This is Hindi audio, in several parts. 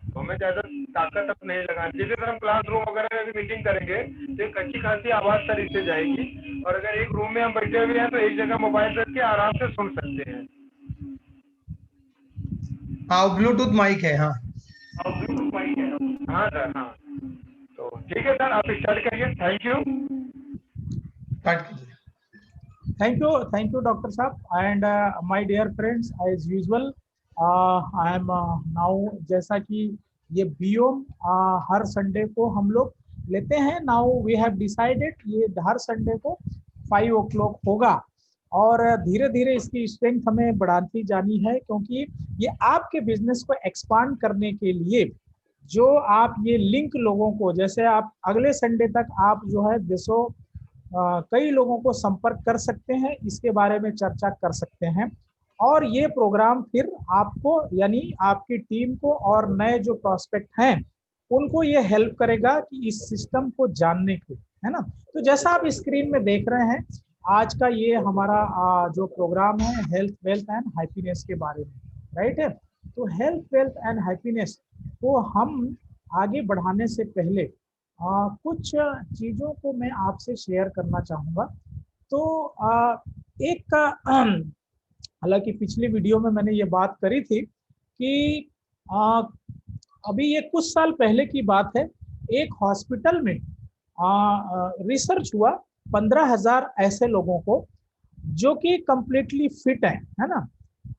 तो हमें ज्यादा ताकत अब नहीं लगानी। जैसे अगर हम क्लासरूम वगैरह में भी मीटिंग करेंगे तो एक अच्छी खासी आवाज सर इससे जाएगी, और अगर एक रूम में हम बैठे हुए हैं तो एक जगह मोबाइल रख के आराम से सुन सकते हैं। हाँ, ब्लूटूथ माइक है। हाँ और ब्लूटूथ माइक है। हाँ सर, हाँ। तो ठीक है सर, आप स्टार्ट करिए। Thank you. स्टार्ट कीजिए। Thank you, Dr. Saab, and my dear friends, as usual, I am now, जैसा कि ये बियोम हर संडे को हम लोग लेते हैं। नाउ वी हैव डिसाइडेड ये हर संडे को 5 o'clock होगा, और धीरे धीरे इसकी स्ट्रेंथ हमें बढ़ाती जानी है, क्योंकि ये आपके बिजनेस को एक्सपांड करने के लिए जो आप ये लिंक लोगों को, जैसे आप अगले संडे तक आप जो है देशों कई लोगों को संपर्क कर सकते हैं, इसके बारे में चर्चा कर सकते हैं। और ये प्रोग्राम फिर आपको यानी आपकी टीम को और नए जो प्रोस्पेक्ट हैं उनको ये हेल्प करेगा कि इस सिस्टम को जानने को, है ना। तो जैसा आप स्क्रीन में देख रहे हैं, आज का ये हमारा जो प्रोग्राम है हेल्थ वेल्थ एंड हैप्पीनेस के बारे में, राइट है। तो हेल्थ वेल्थ एंड हैप्पीनेस को हम आगे बढ़ाने से पहले कुछ चीज़ों को मैं आपसे शेयर करना चाहूँगा। तो एक हालांकि पिछली वीडियो में मैंने ये बात करी थी कि अभी ये कुछ साल पहले की बात है, एक हॉस्पिटल में रिसर्च हुआ 15,000 ऐसे लोगों को जो कि कम्प्लीटली फिट है ना,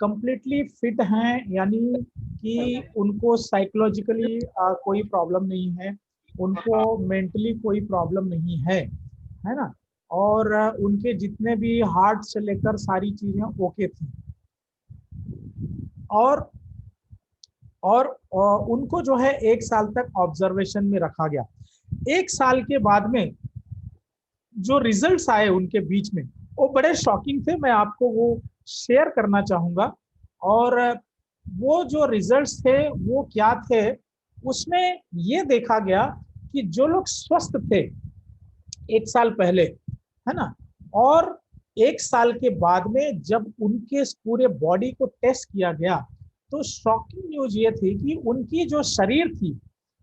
कम्प्लीटली फिट हैं, यानी कि उनको साइकोलॉजिकली कोई प्रॉब्लम नहीं है, उनको मेंटली कोई प्रॉब्लम नहीं है ना, और उनके जितने भी हार्ट से लेकर सारी चीजें ओके थी। और उनको जो है 1 साल तक ऑब्जर्वेशन में रखा गया। 1 साल के बाद में जो रिजल्ट्स आए उनके बीच में वो बड़े शॉकिंग थे, मैं आपको वो शेयर करना चाहूंगा। और वो जो रिजल्ट्स थे वो क्या थे, उसमें ये देखा गया कि जो लोग स्वस्थ थे 1 साल पहले, है ना, और 1 साल के बाद में जब उनके पूरे बॉडी को टेस्ट किया गया तो शॉकिंग न्यूज ये थी कि उनकी जो शरीर थी,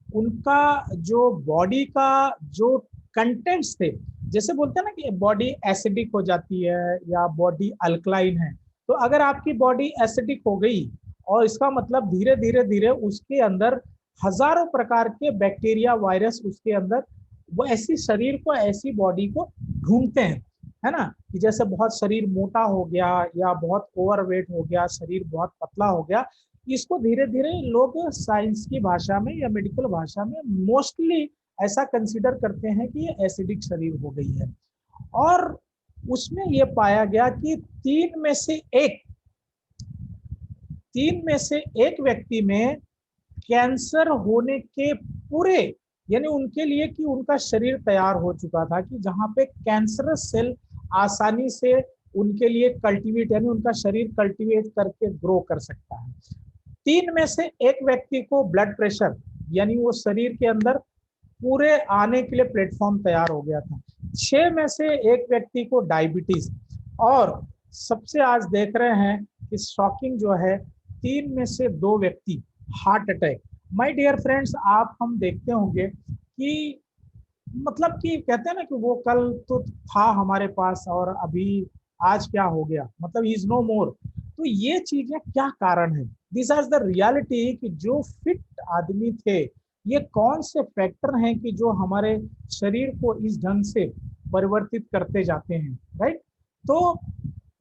उनका जो बॉडी का जो कंटेंट्स थे, जैसे बोलते हैं ना कि बॉडी एसिडिक हो जाती है या बॉडी अल्कलाइन है, तो अगर आपकी बॉडी एसिडिक हो गई और इसका मतलब धीरे धीरे धीरे उसके अंदर हजारों प्रकार के बैक्टीरिया वायरस उसके अंदर वो ऐसी शरीर को ऐसी बॉडी को ढूंढते हैं, है ना, कि जैसे बहुत शरीर मोटा हो गया या बहुत ओवरवेट हो गया, शरीर बहुत पतला हो गया, इसको धीरे धीरे लोग साइंस की भाषा में या मेडिकल भाषा में मोस्टली ऐसा कंसीडर करते हैं कि ये एसिडिक शरीर हो गई है। और उसमें ये पाया गया कि 3 में से एक व्यक्ति में कैंसर होने के पूरे, यानी उनके लिए कि उनका शरीर तैयार हो चुका था कि जहां पे कैंसरस सेल आसानी से उनके लिए कल्टीवेट, यानी उनका शरीर कल्टीवेट करके ग्रो कर सकता है। 3 में से एक व्यक्ति को ब्लड प्रेशर, यानी वो शरीर के अंदर पूरे आने के लिए प्लेटफॉर्म तैयार हो गया था। 6 में से एक व्यक्ति को डायबिटीज, और सबसे आज देख रहे हैं कि शॉकिंग जो है 3 में से 2 व्यक्ति heart attack. My dear friends, आप हम देखते होंगे कि मतलब कि कहते हैं ना कि वो कल तो था हमारे पास और अभी आज क्या हो गया, मतलब ही इज नो मोर। तो ये चीजें क्या कारण है, दिस इज द रियलिटी कि जो फिट आदमी थे, ये कौन से फैक्टर हैं कि जो हमारे शरीर को इस ढंग से परिवर्तित करते जाते हैं, राइट। तो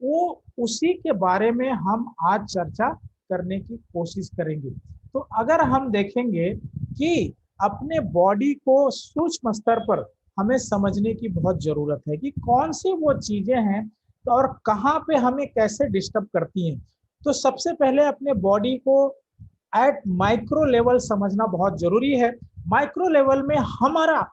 वो उसी के बारे में हम आज चर्चा करने की कोशिश करेंगे। तो अगर हम देखेंगे कि अपने बॉडी को सूक्ष्म स्तर पर हमें समझने की बहुत जरूरत है कि कौन सी वो चीजें हैं और कहाँ पे हमें कैसे डिस्टर्ब करती हैं। तो सबसे पहले अपने बॉडी को एट माइक्रो लेवल समझना बहुत जरूरी है। माइक्रो लेवल में हमारा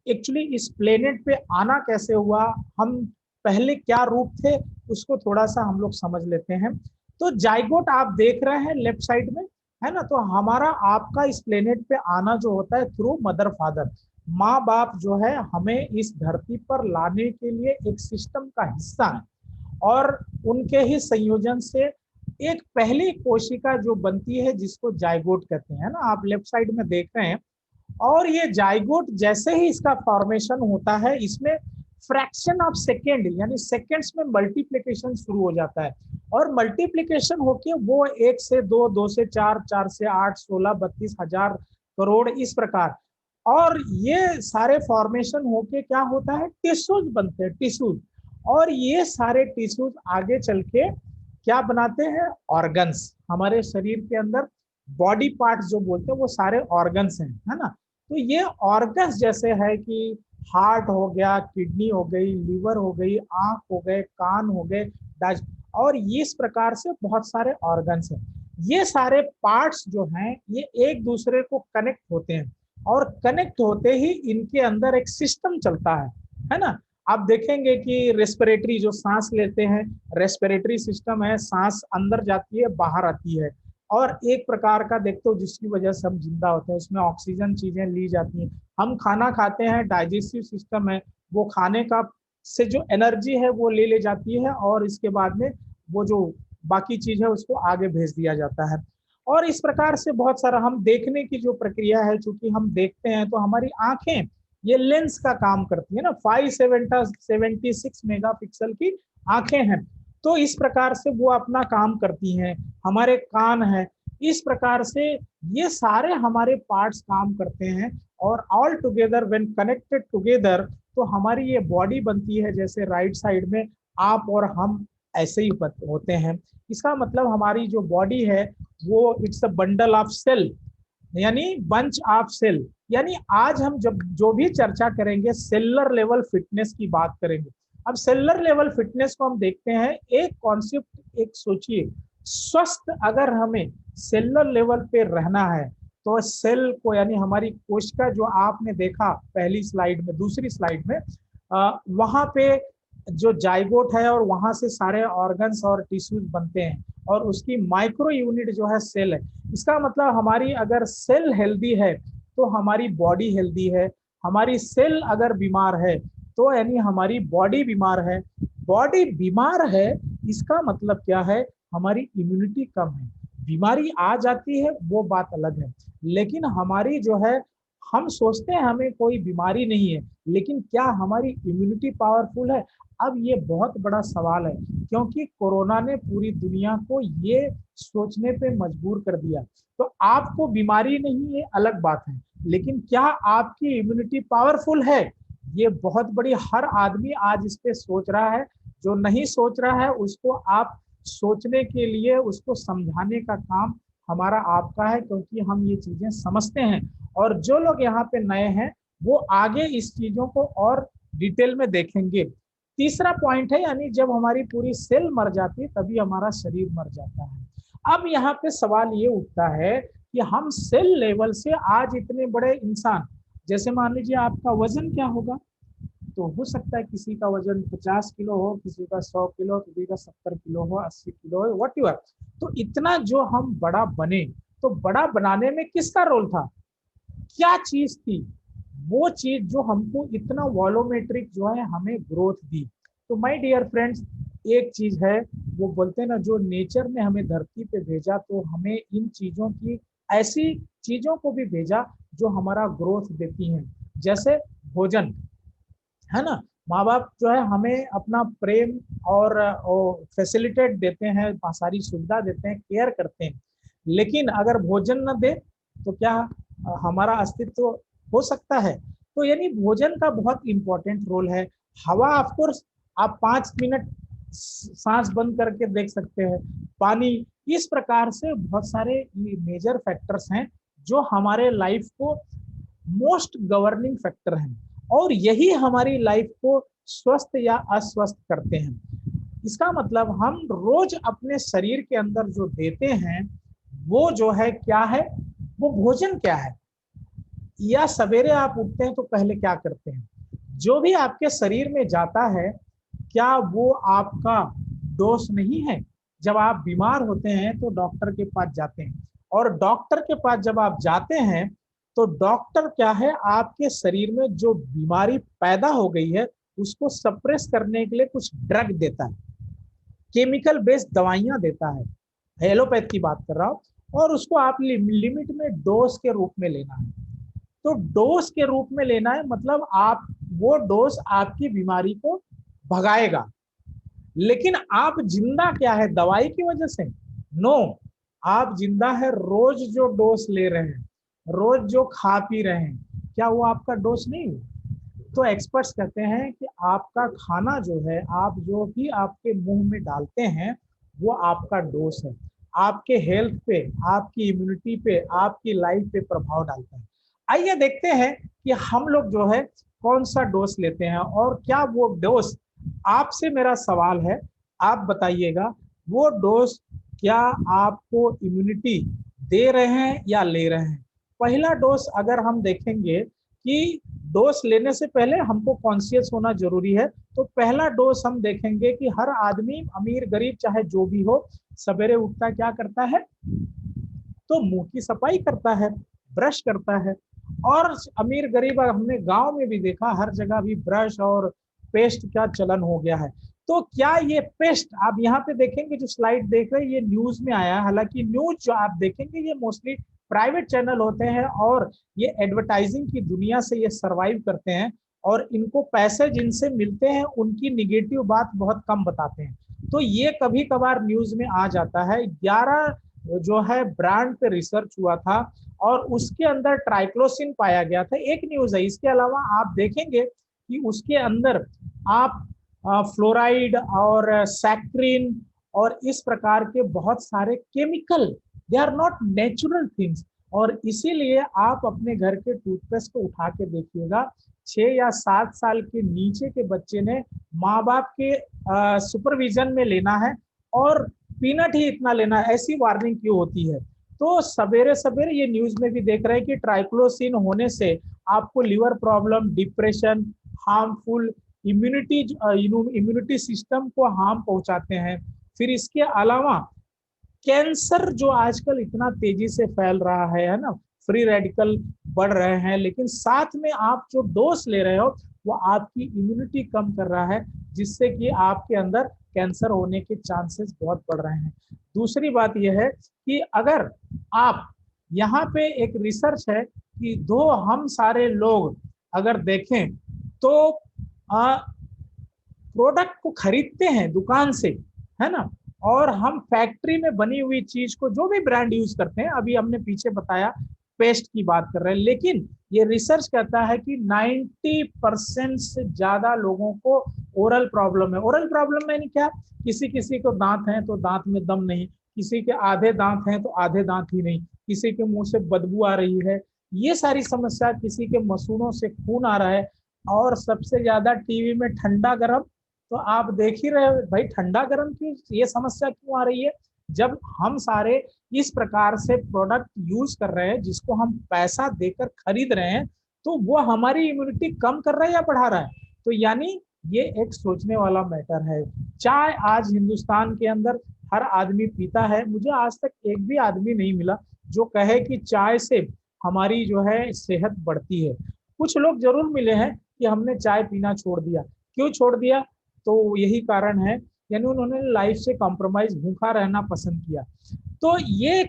एक्चुअली इस प्लेनेट पे आना कैसे हुआ, हम पहले क्या रूप थे, उसको थोड़ा सा हम लोग समझ लेते हैं। तो जाइगोट आप देख रहे हैं लेफ्ट साइड में, है ना, तो हमारा आपका इस प्लेनेट पे आना जो होता है थ्रू मदर फादर, माँ बाप जो है हमें इस धरती पर लाने के लिए एक सिस्टम का हिस्सा है, और उनके ही संयोजन से एक पहली कोशिका जो बनती है जिसको जाइगोट कहते हैं ना, आप लेफ्ट साइड में देख रहे हैं। और ये जाइगोट जैसे ही इसका फॉर्मेशन होता है, इसमें फ्रैक्शन ऑफ सेकेंड यानी सेकेंड्स में मल्टीप्लिकेशन शुरू हो जाता है। और मल्टीप्लिकेशन होके वो 1 से 2, 2 से 4, 4 से 8, 16, 32 हजार करोड़ इस प्रकार। और ये सारे फॉर्मेशन होके क्या होता है, टिश्यूज बनते हैं, टिश्यूज। और ये सारे टिश्यूज आगे चल के क्या बनाते हैं, ऑर्गन्स। हमारे शरीर के अंदर बॉडी पार्ट्स जो बोलते हैं वो सारे ऑर्गन्स हैं, है ना। तो ये ऑर्गन्स जैसे है कि हार्ट हो गया, किडनी हो गई, लीवर हो गई, आंख हो गए, कान हो गए, और इस प्रकार से बहुत सारे ऑर्गन्स हैं। ये सारे पार्ट्स जो हैं ये एक दूसरे को कनेक्ट होते हैं, और कनेक्ट होते ही इनके अंदर एक सिस्टम चलता है ना। आप देखेंगे कि रेस्पिरेटरी जो सांस लेते हैं, रेस्पिरेटरी सिस्टम है, सांस अंदर जाती है बाहर आती है। और एक प्रकार का देखते हो जिसकी वजह से हम जिंदा होते हैं, उसमें ऑक्सीजन चीजें ली जाती हैं। हम खाना खाते हैं, डाइजेस्टिव सिस्टम है, वो खाने का से जो एनर्जी है वो ले जाती है, और इसके बाद में वो जो बाकी चीज है उसको आगे भेज दिया जाता है। और इस प्रकार से बहुत सारा हम देखने की जो प्रक्रिया है, चूंकि हम देखते हैं तो हमारी आंखें ये लेंस का काम करती है ना, 576 मेगापिक्सल की आंखें हैं। तो इस प्रकार से वो अपना काम करती हैं। हमारे कान है, इस प्रकार से ये सारे हमारे पार्ट्स काम करते हैं। और all together when connected together तो हमारी ये बॉडी बनती है। जैसे राइट साइड में आप और हम ऐसे ही होते हैं। इसका मतलब हमारी जो बॉडी है वो it's a bundle of cell, यानी बंच ऑफ सेल। यानी आज हम जब जो भी चर्चा करेंगे सेलुलर लेवल फिटनेस की बात करेंगे। अब सेलुलर लेवल फिटनेस को हम देखते हैं, एक कॉन्सेप्ट एक सोचिए, स्वस्थ अगर हमें सेलुलर लेवल पे रहना है तो सेल को यानी हमारी कोशिका जो आपने देखा पहली स्लाइड में, दूसरी स्लाइड में, वहां पे जो जाइगोट है और वहां से सारे ऑर्गन्स और टिश्यूज बनते हैं, और उसकी माइक्रो यूनिट जो है सेल है। इसका मतलब हमारी अगर सेल हेल्दी है तो हमारी बॉडी हेल्दी है। हमारी सेल अगर बीमार है तो यानी हमारी बॉडी बीमार है। बॉडी बीमार है इसका मतलब क्या है, हमारी इम्यूनिटी कम है। बीमारी आ जाती है वो बात अलग है, लेकिन हमारी जो है, हम सोचते हैं हमें कोई बीमारी नहीं है, लेकिन क्या हमारी इम्यूनिटी पावरफुल है? अब ये बहुत बड़ा सवाल है, क्योंकि कोरोना ने पूरी दुनिया को ये सोचने पे मजबूर कर दिया। तो आपको बीमारी नहीं है अलग बात है, लेकिन क्या आपकी इम्यूनिटी पावरफुल है, ये बहुत बड़ी, हर आदमी आज इस पे सोच रहा है। जो नहीं सोच रहा है उसको आप सोचने के लिए उसको समझाने का काम हमारा आपका है, क्योंकि हम ये चीजें समझते हैं। और जो लोग यहाँ पे नए हैं वो आगे इस चीजों को और डिटेल में देखेंगे। तीसरा पॉइंट है, यानी जब हमारी पूरी सेल मर जाती है तभी हमारा शरीर मर जाता है। अब यहाँ पे सवाल ये उठता है कि हम सेल लेवल से आज इतने बड़े इंसान, जैसे मान लीजिए आपका वजन क्या होगा, तो हो सकता है किसी का वजन 50 किलो हो, किसी का 100 किलो, किसी का 70 किलो हो, 80 किलो हो, व्हाट एवर। तो इतना जो हम बड़ा बने, तो बड़ा बनाने में किसका रोल था, क्या चीज थी, वो चीज जो हमको इतना वॉल्यूमेट्रिक जो है हमें ग्रोथ दी। तो माय डियर फ्रेंड्स, एक चीज है, वो बोलते हैं ना, जो नेचर ने हमें धरती पे भेजा तो हमें इन चीजों की, ऐसी चीजों को भी भेजा जो हमारा ग्रोथ देती हैं। जैसे भोजन, है ना, माँ बाप जो है हमें अपना प्रेम और फैसिलिटेट देते हैं, सारी सुविधा देते हैं, केयर करते हैं। लेकिन अगर भोजन न दे तो क्या हमारा अस्तित्व हो सकता है? तो यानी भोजन का बहुत इंपॉर्टेंट रोल है। हवा, ऑफ कोर्स, आप 5 मिनट सांस बंद करके देख सकते हैं। पानी, इस प्रकार से बहुत सारे मेजर फैक्टर्स हैं जो हमारे लाइफ को मोस्ट गवर्निंग फैक्टर हैं, और यही हमारी लाइफ को स्वस्थ या अस्वस्थ करते हैं। इसका मतलब हम रोज अपने शरीर के अंदर जो देते हैं वो जो है क्या है, वो भोजन क्या है। या सवेरे आप उठते हैं तो पहले क्या करते हैं, जो भी आपके शरीर में जाता है क्या वो आपका दोष नहीं है? जब आप बीमार होते हैं तो डॉक्टर के पास जाते हैं, और डॉक्टर के पास जब आप जाते हैं तो डॉक्टर क्या है, आपके शरीर में जो बीमारी पैदा हो गई है उसको सप्रेस करने के लिए कुछ ड्रग देता है, केमिकल बेस्ड दवाइयां देता है। एलोपैथ की बात कर रहा हूँ, और उसको आप लिमिट में डोज के रूप में लेना है। तो डोज के रूप में लेना है मतलब आप वो डोज आपकी बीमारी को भगाएगा, लेकिन आप जिंदा क्या है दवाई की वजह से? नो, आप जिंदा है रोज जो डोज ले रहे हैं, रोज जो खा पी रहे हैं, क्या वो आपका डोज नहीं है? तो एक्सपर्ट्स कहते हैं कि आपका खाना जो है, आप जो भी आपके मुंह में डालते हैं वो आपका डोज है, आपके हेल्थ पे, आपकी इम्यूनिटी पे, आपकी लाइफ पे प्रभाव डालता है। आइए देखते हैं कि हम लोग जो है कौन सा डोज लेते हैं, और क्या वो डोज, आपसे मेरा सवाल है, आप बताइएगा वो डोज क्या आपको इम्यूनिटी दे रहे हैं या ले रहे हैं। पहला डोज अगर हम देखेंगे कि डोज लेने से पहले हमको कॉन्शियस होना जरूरी है, तो पहला डोज हम देखेंगे कि हर आदमी, अमीर गरीब चाहे जो भी हो, सवेरे उठता क्या करता है? तो मुंह की सफाई करता है, ब्रश करता है। और अमीर गरीब हमने गांव में भी देखा, हर जगह भी ब्रश और पेस्ट का चलन हो गया है। तो क्या ये पेस्ट, आप यहाँ पे देखेंगे जो स्लाइड देख रहे हैं ये न्यूज में आया है, हालांकि न्यूज जो आप देखेंगे ये मोस्टली प्राइवेट चैनल होते हैं और ये एडवर्टाइजिंग की दुनिया से ये सरवाइव करते हैं, और इनको पैसे जिनसे मिलते हैं उनकी निगेटिव बात बहुत कम बताते हैं। तो ये कभी कभार न्यूज में आ जाता है। 11 जो है ब्रांड पे रिसर्च हुआ था और उसके अंदर ट्राइक्लोसिन पाया गया था, एक न्यूज है। इसके अलावा आप देखेंगे कि उसके अंदर आप फ्लोराइड और सैक्रिन और इस प्रकार के बहुत सारे chemical, they are not natural things. और इसीलिए आप अपने घर के टूथपेस्ट को उठा के देखिएगा, 6 या 7 साल के नीचे के बच्चे ने माँ बाप के सुपरविजन में लेना है और पीनट ही इतना लेना है, ऐसी वार्निंग क्यों होती है? तो सवेरे सवेरे ये न्यूज में भी देख रहे हैं कि ट्राइक्लोसिन होने से आपको liver problem, depression, harmful immunity system को हार्म पहुंचाते हैं। फिर इसके अलावा कैंसर जो आजकल इतना तेजी से फैल रहा है ना, फ्री रेडिकल बढ़ रहे हैं, लेकिन साथ में आप जो डोज ले रहे हो वो आपकी इम्यूनिटी कम कर रहा है, जिससे कि आपके अंदर कैंसर होने के चांसेस बहुत बढ़ रहे हैं। दूसरी बात यह है कि अगर आप, यहाँ पे एक रिसर्च है कि दो हम सारे लोग अगर देखें तो प्रोडक्ट को खरीदते हैं दुकान से, है ना, और हम फैक्ट्री में बनी हुई चीज को, जो भी ब्रांड यूज करते हैं, अभी हमने पीछे बताया पेस्ट की बात कर रहे हैं, लेकिन ये रिसर्च कहता है कि 90% से ज्यादा लोगों को ओरल प्रॉब्लम है। ओरल प्रॉब्लम में नहीं क्या, किसी किसी को दांत हैं तो दांत में दम नहीं, किसी के आधे दांत हैं तो आधे दांत ही नहीं, किसी के मुंह से बदबू आ रही है, ये सारी समस्या, किसी के मसूड़ों से खून आ रहा है, और सबसे ज्यादा टीवी में ठंडा गर्म। तो आप देख ही रहे हो भाई, ठंडा गर्म की ये समस्या क्यों आ रही है? जब हम सारे इस प्रकार से प्रोडक्ट यूज कर रहे हैं जिसको हम पैसा देकर खरीद रहे हैं, तो वो हमारी इम्यूनिटी कम कर रहा है या बढ़ा रहा है? तो यानी ये एक सोचने वाला मैटर है। चाय आज हिंदुस्तान के अंदर हर आदमी पीता है, मुझे आज तक एक भी आदमी नहीं मिला जो कहे कि चाय से हमारी जो है सेहत बढ़ती है। कुछ लोग जरूर मिले हैं कि हमने चाय पीना छोड़ दिया। क्यों छोड़ दिया? तो यही कारण है, यानी उन्होंने लाइफ से कॉम्प्रोमाइज, भूखा रहना पसंद किया। तो ये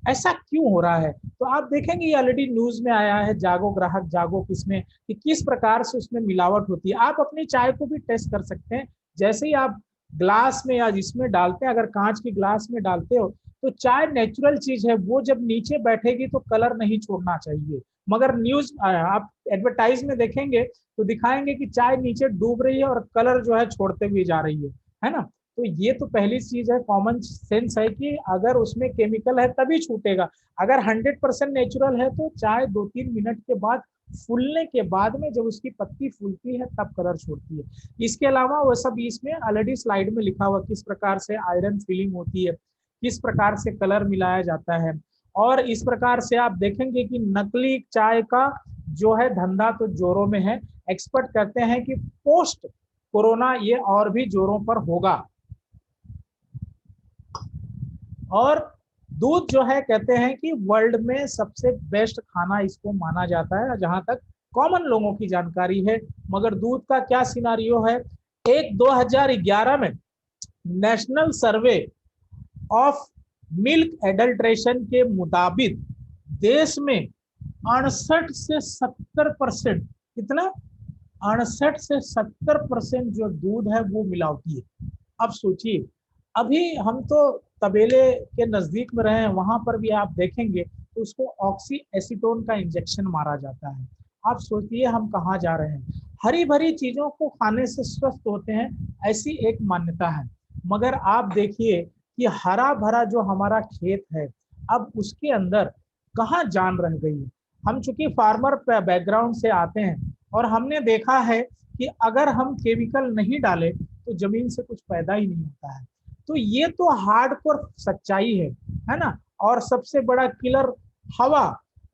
ऐसा क्यों हो रहा है? तो आप देखेंगे ये ऑलरेडी न्यूज में आया है, जागो ग्राहक जागो, किसमें कि किस प्रकार से उसमें मिलावट होती है। आप अपनी चाय को भी टेस्ट कर सकते हैं, जैसे ही आप ग्लास में या जिसमें डालते हैं, अगर कांच की ग्लास में डालते हो तो चाय नेचुरल चीज है, वो जब नीचे बैठेगी तो कलर नहीं छोड़ना चाहिए। मगर न्यूज आप एडवर्टाइज में देखेंगे तो दिखाएंगे कि चाय नीचे डूब रही है और कलर जो है छोड़ते हुए जा रही है ना। तो ये तो पहली चीज है, कॉमन सेंस है कि अगर उसमें केमिकल है तभी छूटेगा। अगर 100% नेचुरल है तो चाय 2-3 मिनट के बाद फूलने के बाद में, जब उसकी पत्ती फूलती है तब कलर छोड़ती है। इसके अलावा वो सब इसमें ऑलरेडी स्लाइड में लिखा हुआ किस प्रकार से आयरन फिलिंग होती है, किस प्रकार से कलर मिलाया जाता है। और इस प्रकार से आप देखेंगे कि नकली चाय का जो है धंधा तो जोरों में है। एक्सपर्ट कहते हैं कि पोस्ट कोरोना ये और भी जोरों पर होगा। और दूध जो है, कहते हैं कि वर्ल्ड में सबसे बेस्ट खाना इसको माना जाता है, जहां तक कॉमन लोगों की जानकारी है। मगर दूध का क्या सिनारियो है? एक 2011 में national survey of milk adulteration के मुताबिक देश में 68 से 70%, कितना, 68 से 70% जो दूध है वो मिलावटी है। अब सोचिए, अभी हम तो तबेले के नजदीक में रहे हैं, वहां पर भी आप देखेंगे तो उसको ऑक्सी एसीटोन का इंजेक्शन मारा जाता है। आप सोचिए हम कहाँ जा रहे हैं। हरी भरी चीजों को खाने से स्वस्थ होते हैं, ऐसी एक मान्यता है, मगर आप देखिए कि हरा भरा जो हमारा खेत है, अब उसके अंदर कहाँ जान रह गई है। हम चूंकि फार्मर बैकग्राउंड से आते हैं और हमने देखा है कि अगर हम केमिकल नहीं डालें तो जमीन से कुछ पैदा ही नहीं होता है। तो ये तो हार्डकोर सच्चाई है ना। और सबसे बड़ा किलर हवा,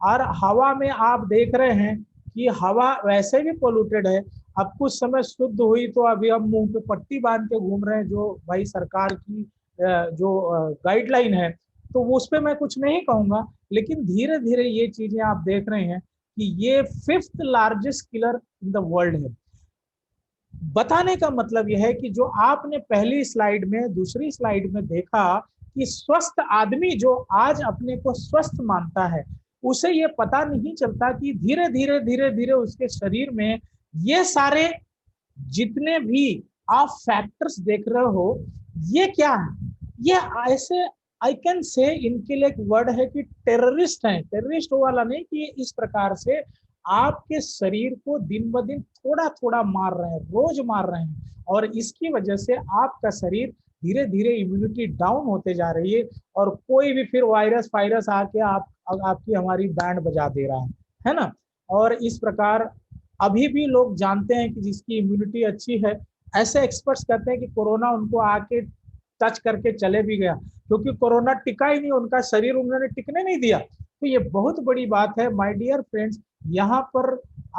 और हवा में आप देख रहे हैं कि हवा वैसे भी पोल्यूटेड है। अब कुछ समय शुद्ध हुई तो अभी हम मुंह पे पट्टी बांध के घूम रहे हैं, जो भाई सरकार की जो गाइडलाइन है, तो उस पर मैं कुछ नहीं कहूंगा। लेकिन धीरे धीरे ये चीजें आप देख रहे हैं कि ये 5th largest killer in the world है। बताने का मतलब यह है कि जो आपने पहली स्लाइड में, दूसरी स्लाइड में देखा कि स्वस्थ आदमी जो आज अपने को स्वस्थ मानता है, उसे ये पता नहीं चलता कि धीरे धीरे धीरे धीरे उसके शरीर में ये सारे जितने भी आप फैक्टर्स देख रहे हो, ये क्या है, ये ऐसे आई कैन से इनके लिए एक वर्ड है कि टेररिस्ट है। टेररिस्ट वाला नहीं, कि इस प्रकार से आपके शरीर को दिन ब दिन थोड़ा थोड़ा मार रहे हैं, रोज मार रहे हैं, और इसकी वजह से आपका शरीर धीरे धीरे इम्यूनिटी डाउन होते जा रही है, और कोई भी फिर वायरस आके आपकी हमारी बैंड बजा दे रहा है ना। और इस प्रकार अभी भी लोग जानते हैं कि जिसकी इम्यूनिटी अच्छी है, ऐसे एक्सपर्ट्स कहते हैं कि कोरोना उनको आके टच करके चले भी गया, क्योंकि कोरोना टिका ही नहीं, उनका शरीर उन्होंने टिकने नहीं दिया। तो ये बहुत बड़ी बात है माय डियर फ्रेंड्स। यहाँ पर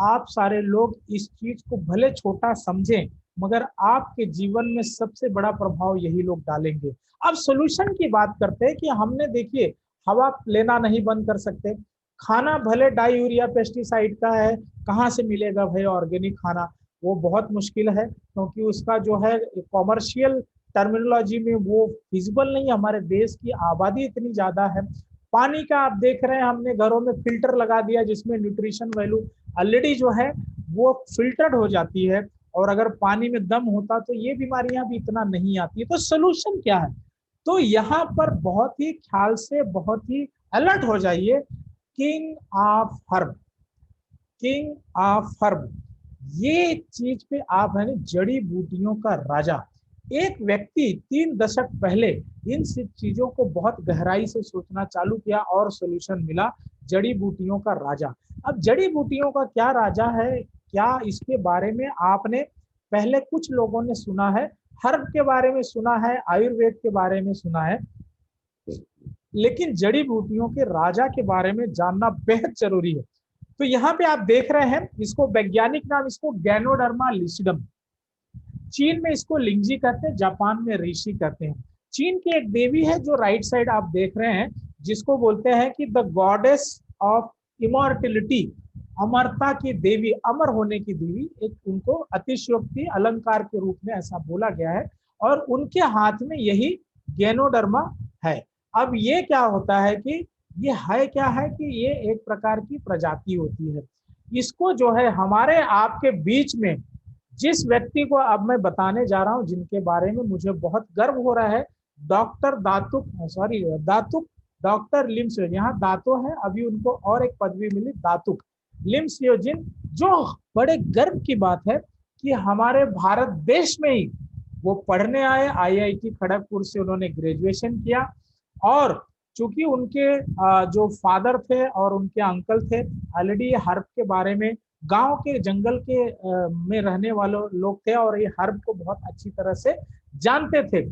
आप सारे लोग इस चीज को भले छोटा समझें, मगर आपके जीवन में सबसे बड़ा प्रभाव यही लोग डालेंगे। अब सोल्यूशन की बात करते हैं कि हमने देखिए हवा लेना नहीं बंद कर सकते, खाना भले डाई यूरिया पेस्टिसाइड का है, कहाँ से मिलेगा भाई ऑर्गेनिक खाना, वो बहुत मुश्किल है, क्योंकि उसका जो है कॉमर्शियल टर्मिनोलॉजी में वो फिजिबल नहीं, हमारे देश की आबादी इतनी ज्यादा है। पानी का आप देख रहे हैं, हमने घरों में फिल्टर लगा दिया जिसमें न्यूट्रिशन वैल्यू ऑलरेडी जो है वो फिल्टर्ड हो जाती है, और अगर पानी में दम होता तो ये बीमारियां भी इतना नहीं आती है। तो सोल्यूशन क्या है? तो यहाँ पर बहुत ही ख्याल से, बहुत ही अलर्ट हो जाइए। King of herb, king of herb, ये चीज पे आप है ना, जड़ी बूटियों का राजा। एक व्यक्ति 3 दशक पहले इन चीजों को बहुत गहराई से सोचना चालू किया और सॉल्यूशन मिला, जड़ी बूटियों का राजा। अब जड़ी बूटियों का क्या राजा है, क्या इसके बारे में आपने पहले कुछ लोगों ने सुना है, हर्ब के बारे में सुना है, आयुर्वेद के बारे में सुना है, लेकिन जड़ी बूटियों के राजा के बारे में जानना बेहद जरूरी है। तो यहाँ पे आप देख रहे हैं, इसको वैज्ञानिक नाम इसको गैनोडर्मा लिसिडम, चीन में इसको लिंगजी कहते हैं, जापान में ऋषि कहते हैं। चीन की एक देवी है जो राइट साइड आप देख रहे हैं, जिसको बोलते हैं कि द गॉडेस ऑफ इमॉर्टिलिटी, अमरता की देवी, अमर होने की देवी, एक उनको अतिशयोक्ति अलंकार के रूप में ऐसा बोला गया है, और उनके हाथ में यही गैनोडर्मा है। अब ये क्या होता है कि ये है क्या है कि ये एक प्रकार की प्रजाति होती है। इसको जो है हमारे आपके बीच में जिस व्यक्ति को अब मैं बताने जा रहा हूं, जिनके बारे में मुझे बहुत गर्व हो रहा है, डॉक्टर दातुक, डॉक्टर लिम्स, यहाँ दातो है, अभी उनको और एक पदवी मिली दातुक लिम्स योजिन, जो बड़े गर्व की बात है कि हमारे भारत देश में ही वो पढ़ने आए, IIT खड़गपुर से उन्होंने ग्रेजुएशन किया, और चूंकि उनके जो फादर थे और उनके अंकल थे ऑलरेडी ये हर्ब के बारे में, गांव के जंगल के में रहने वाले लोग थे, और ये हर्ब को बहुत अच्छी तरह से जानते थे,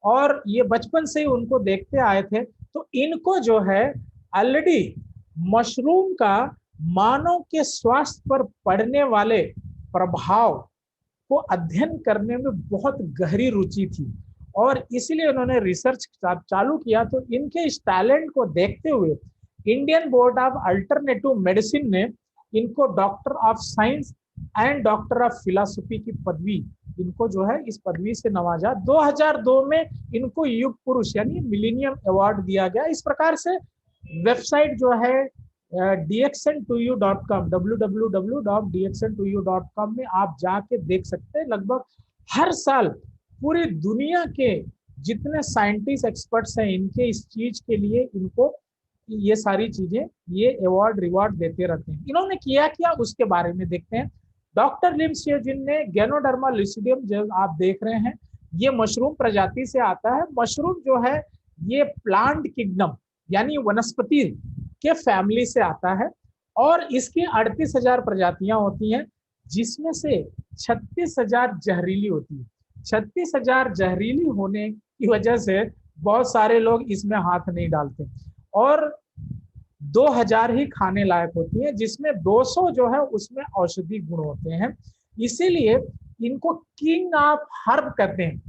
और ये बचपन से ही उनको देखते आए थे। तो इनको जो है ऑलरेडी मशरूम का मानव के स्वास्थ्य पर पड़ने वाले प्रभाव को अध्ययन करने में बहुत गहरी रुचि थी, और इसलिए उन्होंने रिसर्च चालू किया। तो इनके इस टैलेंट को देखते हुए Indian board of alternative medicine ने इनको doctor of science and doctor of philosophy की पदवी इनको जो है इस पदवी से नवाजा। 2002 में इनको युग पुरुष यानी मिलेनियम अवार्ड दिया गया। इस प्रकार से वेबसाइट जो है dxn2u.com www.dxn2u.com में आप जाके देख सकते हैं। लगभग हर साल पूरी दुनिया के जितने साइंटिस्ट एक्सपर्ट्स हैं इनके इस चीज के लिए इनको ये सारी चीजें ये अवार्ड रिवार्ड देते रहते हैं। इन्होंने किया क्या उसके बारे में देखते हैं। डॉक्टर लिम शियोजिन ने गैनोडर्मा लुसिडियम जो आप देख रहे हैं ये मशरूम प्रजाति से आता है। मशरूम जो है ये प्लांट किंगडम यानी वनस्पति के फैमिली से आता है और इसकी 38,000 प्रजातियां होती हैं जिसमें से 36,000 जहरीली होती है। 36,000 जहरीली होने की वजह से बहुत सारे लोग इसमें हाथ नहीं डालते और 2000 ही खाने लायक होती है जिसमें 200 जो है उसमें औषधि गुण होते हैं। इसीलिए इनको किंग ऑफ हर्ब कहते हैं।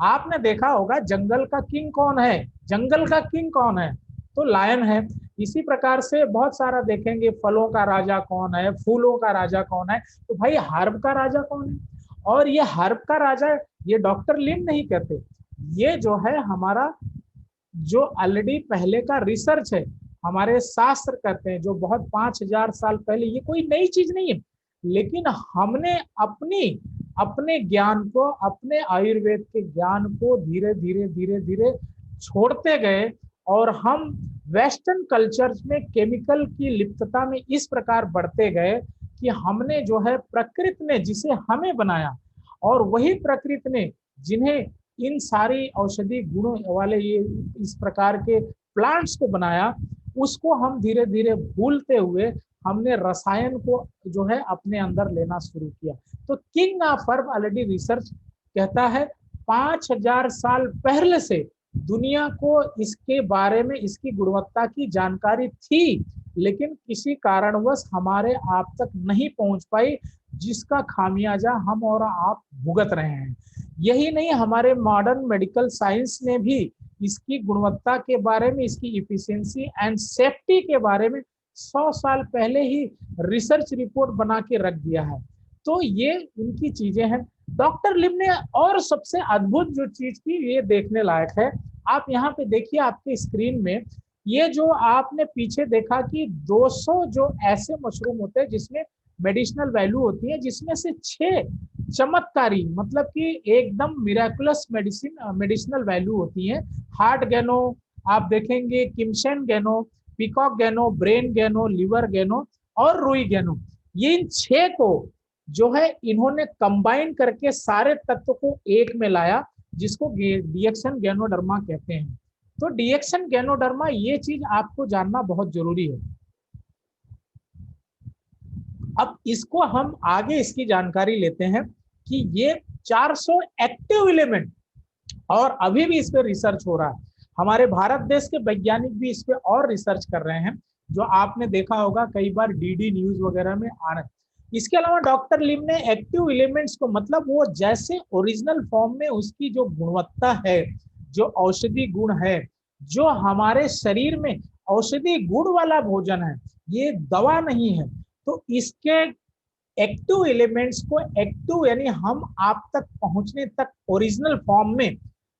आपने देखा होगा जंगल का किंग कौन है, जंगल का किंग कौन है तो लायन है। इसी प्रकार से बहुत सारा देखेंगे फलों का राजा कौन है, फूलों का राजा कौन है, तो भाई हर्ब का राजा कौन है। और ये हर्ब का राजा ये डॉक्टर लिम नहीं कहते, ये जो है हमारा जो ऑलरेडी पहले का रिसर्च है हमारे शास्त्र कहते हैं जो बहुत 5000 साल पहले, ये कोई नई चीज नहीं है लेकिन हमने अपने ज्ञान को अपने आयुर्वेद के ज्ञान को धीरे धीरे छोड़ते गए और हम वेस्टर्न कल्चर में केमिकल की लिप्तता में इस प्रकार बढ़ते गए कि हमने जो है प्रकृति ने जिसे हमें बनाया और वही प्रकृति ने जिन्हें इन सारी औषधि गुणों वाले ये इस प्रकार के प्लांट्स को बनाया उसको हम धीरे धीरे भूलते हुए हमने रसायन को जो है अपने अंदर लेना शुरू किया। तो king of herb already research कहता है 5000 साल पहले से दुनिया को इसके बारे में इसकी गुणवत्ता की जानकारी थी लेकिन किसी कारणवश हमारे आप तक नहीं पहुंच पाई जिसका खामियाजा हम और आप भुगत रहे हैं। यही नहीं हमारे मॉडर्न मेडिकल साइंस ने भी इसकी गुणवत्ता के बारे में इसकी इफिशिएंसी एंड सेफ्टी के बारे में 100 साल पहले ही रिसर्च रिपोर्ट बना के रख दिया है। तो ये उनकी चीजें हैं। डॉक्टर लिम ने और सबसे अद्भुत जो चीज की ये देखने लायक है, आप यहाँ पे देखिए आपके स्क्रीन में ये जो आपने पीछे देखा कि 200 जो ऐसे मशरूम होते हैं जिसमें मेडिसिनल वैल्यू होती है जिसमें से 6 चमत्कारी मतलब कि एकदम मिराकुलस मेडिसिनल वैल्यू होती है। हार्ट गैनो आप देखेंगे, किमशन गैनो, पीकॉक गैनो, ब्रेन गैनो, लिवर गैनो और रुई गैनो, ये इन 6 को जो है इन्होंने कंबाइन करके सारे तत्व को एक में लाया जिसको डीएक्सन गैनोडर्मा कहते हैं। तो डीएक्सन गैनोडर्मा ये चीज आपको जानना बहुत जरूरी है। अब इसको हम आगे इसकी जानकारी लेते हैं कि ये 400 एक्टिव एलिमेंट और अभी भी इस पे रिसर्च हो रहा है। हमारे भारत देश के वैज्ञानिक भी इस पे और रिसर्च कर रहे हैं जो आपने देखा होगा कई बार डीडी न्यूज वगैरह में आ रहे हैं। इसके अलावा डॉक्टर लिम ने एक्टिव एलिमेंट्स को मतलब वो जैसे ओरिजिनल फॉर्म में उसकी जो गुणवत्ता है, जो औषधि गुण है, जो हमारे शरीर में औषधि गुण वाला भोजन है, ये दवा नहीं है, तो इसके एक्टिव एलिमेंट्स को एक्टिव यानी हम आप तक पहुंचने तक ओरिजिनल फॉर्म में,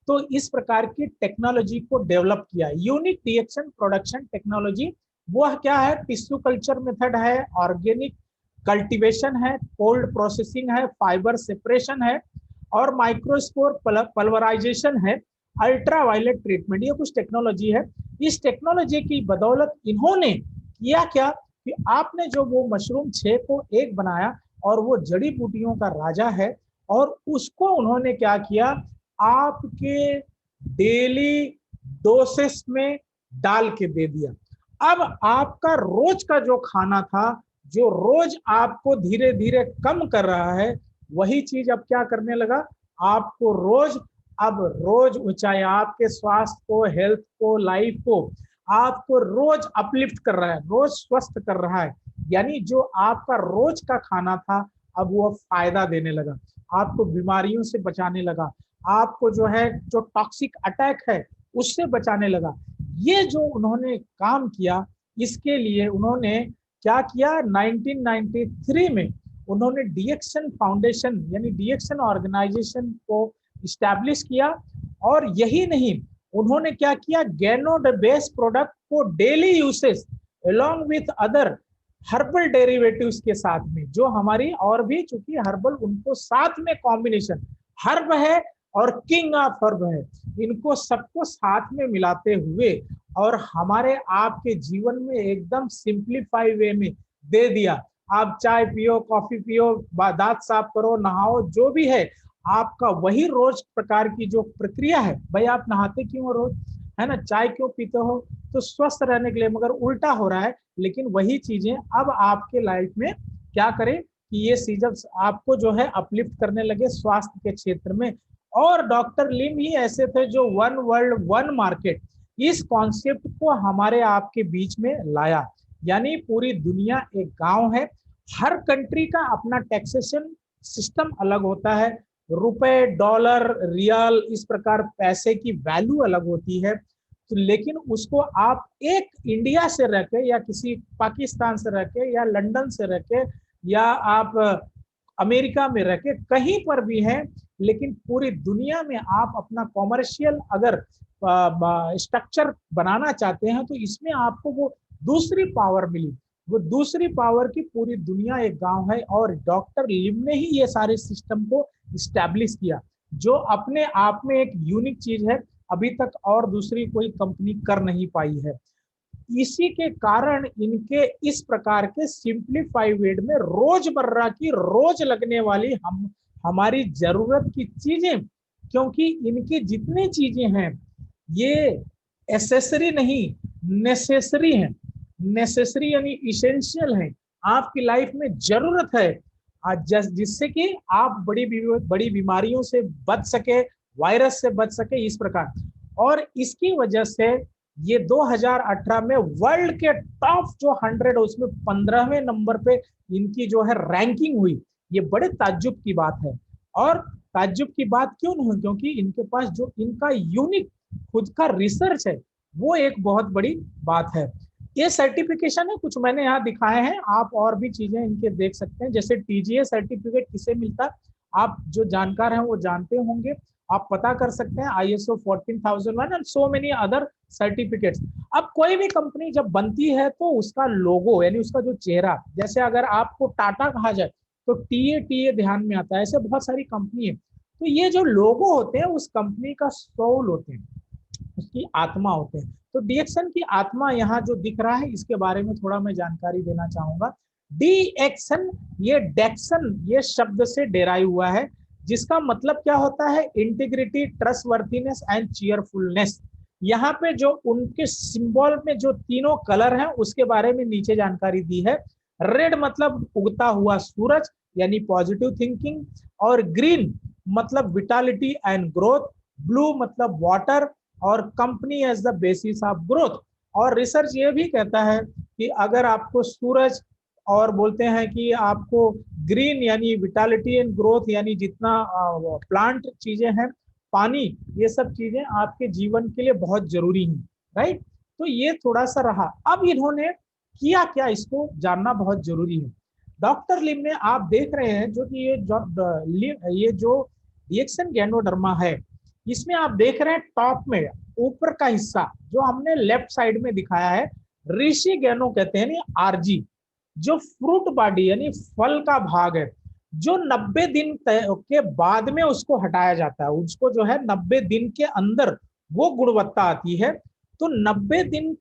तो इस प्रकार की टेक्नोलॉजी को डेवलप किया। यूनिक डीएक्सन प्रोडक्शन टेक्नोलॉजी वह क्या है, टिश्यू कल्चर मेथड है, ऑर्गेनिक कल्टीवेशन है, कोल्ड प्रोसेसिंग है, फाइबर सेपरेशन है और माइक्रोस्पोर पल्वराइजेशन है, अल्ट्रावायलेट ट्रीटमेंट, ये कुछ टेक्नोलॉजी है। इस टेक्नोलॉजी की बदौलत इन्होंने किया क्या कि आपने जो वो मशरूम 6 को एक बनाया और वो जड़ी बूटियों का राजा है और उसको उन्होंने क्या किया, आपके डेली डोसेस में डाल के दे दिया। अब आपका रोज का जो खाना था, जो रोज आपको धीरे धीरे कम कर रहा है, वही चीज अब क्या करने लगा, आपको रोज अब रोज ऊंचाई, आपके स्वास्थ्य को, हेल्थ को, लाइफ को आपको रोज अपलिफ्ट कर रहा है, रोज स्वस्थ कर रहा है। यानी जो आपका रोज का खाना था अब वो फायदा देने लगा, आपको बीमारियों से बचाने लगा, आपको जो है जो टॉक्सिक अटैक है उससे बचाने लगा। ये जो उन्होंने काम किया, इसके लिए उन्होंने क्या किया, 1993 में उन्होंने डीएक्शन फाउंडेशन यानी डीएक्शन ऑर्गेनाइजेशन को इस्टेब्लिश किया। और यही नहीं, उन्होंने क्या किया, गैनोड बेस्ड प्रोडक्ट को daily usage along with other herbal derivatives के साथ में, जो हमारी और भी चूंकि हर्बल उनको साथ में कॉम्बिनेशन, हर्ब है और किंग ऑफ हर्ब है, इनको सबको साथ में मिलाते हुए और हमारे आपके जीवन में एकदम सिंप्लीफाई वे में दे दिया। आप चाय पियो, कॉफी पियो, दांत साफ करो, नहाओ, जो भी है आपका वही रोज प्रकार की जो प्रक्रिया है। भाई आप नहाते क्यों हो रोज, है ना, चाय क्यों पीते हो, तो स्वस्थ रहने के लिए, मगर उल्टा हो रहा है। लेकिन वही चीजें अब आपके लाइफ में क्या करें कि ये चीजें आपको जो है अपलिफ्ट करने लगे स्वास्थ्य के क्षेत्र में। और डॉक्टर लिम ही ऐसे थे जो वन वर्ल्ड वन मार्केट इस कॉन्सेप्ट को हमारे आपके बीच में लाया। यानी पूरी दुनिया एक गांव है, हर कंट्री का अपना टैक्सेशन सिस्टम अलग होता है, रुपए, डॉलर, रियाल, इस प्रकार पैसे की वैल्यू अलग होती है। तो लेकिन उसको आप एक इंडिया से रह के या किसी पाकिस्तान से रह के या लंदन से रह के या आप अमेरिका में रह के कहीं पर भी हैं, लेकिन पूरी दुनिया में आप अपना कॉमर्शियल अगर स्ट्रक्चर बनाना चाहते हैं तो इसमें आपको वो दूसरी पावर मिली। वो दूसरी पावर की पूरी दुनिया एक गांव है और डॉक्टर लिम ने ही ये सारे सिस्टम को इस्टेब्लिश किया, जो अपने आप में एक यूनिक चीज है, अभी तक और दूसरी कोई कंपनी कर नहीं पाई है। इसी के कारण इनके इस प्रकार के सिंप्लीफाइड वे में रोजमर्रा की रोज लगने वाली हमारी जरूरत की चीजें, क्योंकि इनकी जितनी चीजें हैं ये एसेसरी नहीं नेसेसरी हैं। नेसेसरी यानी इसेंशियल है, आपकी लाइफ में जरूरत है जिससे कि आप बड़ी बीमारियों से बच सके, वायरस से बच सके, इस प्रकार। और इसकी वजह से ये 2018 में वर्ल्ड के टॉप जो 100 उसमें 15वें नंबर पे इनकी जो है रैंकिंग हुई। ये बड़े ताज्जुब की बात है। और ताज्जुब की बात क्यों नहीं, क्योंकि इनके पास जो इनका यूनिक खुद का रिसर्च है वो एक बहुत बड़ी बात है। ये सर्टिफिकेशन है, कुछ मैंने यहाँ दिखाए हैं, आप और भी चीजें इनके देख सकते हैं। जैसे टीजीए सर्टिफिकेट किसे मिलता है, आप जो जानकार हैं वो जानते होंगे, आप पता कर सकते हैं, ISO 14001 and so many other certificates. अब कोई भी कंपनी जब बनती है तो उसका लोगो यानी उसका जो चेहरा, जैसे अगर आपको टाटा कहा जाए तो टीए ध्यान में आता है, ऐसे बहुत सारी कंपनी है। तो ये जो लोगो होते हैं उस कंपनी का सोल होते हैं, उसकी आत्मा होते हैं। तो डीएक्सन की आत्मा यहाँ जो दिख रहा है इसके बारे में थोड़ा मैं जानकारी देना चाहूंगा। डीएक्सन ये डेक्सन ये शब्द से डेराइव हुआ है, जिसका मतलब क्या होता है, इंटीग्रिटी, ट्रस्टवर्थीनेस एंड चीयरफुलनेस। यहाँ पे जो उनके सिंबल में जो तीनों कलर हैं उसके बारे में नीचे जानकारी दी है। रेड मतलब उगता हुआ सूरज यानी पॉजिटिव थिंकिंग, और ग्रीन मतलब विटालिटी एंड ग्रोथ, ब्लू मतलब वाटर, और company as the basis of growth. और रिसर्च ये भी कहता है कि अगर आपको सूरज और बोलते हैं कि आपको ग्रीन यानी विटालिटी एंड ग्रोथ यानी जितना प्लांट चीजें हैं, पानी, ये सब चीजें आपके जीवन के लिए बहुत जरूरी हैं, राइट। तो ये थोड़ा सा रहा। अब इन्होंने किया क्या, इसको जानना बहुत जरूरी है। डॉक्टर लिम ने, आप देख रहे हैं जो कि ये जो डीएक्सन गैनोडर्मा है, इसमें आप देख रहे हैं टॉप में ऊपर का हिस्सा जो हमने लेफ्ट साइड में दिखाया है, ऋषि गैनो कहते हैं, आरजी। जो फ्रूट बॉडी यानी फल का भाग है, जो 90 दिन के बाद में उसको हटाया जाता है, उसको जो है 90 दिन के अंदर वो गुणवत्ता आती है। तो 90 दिन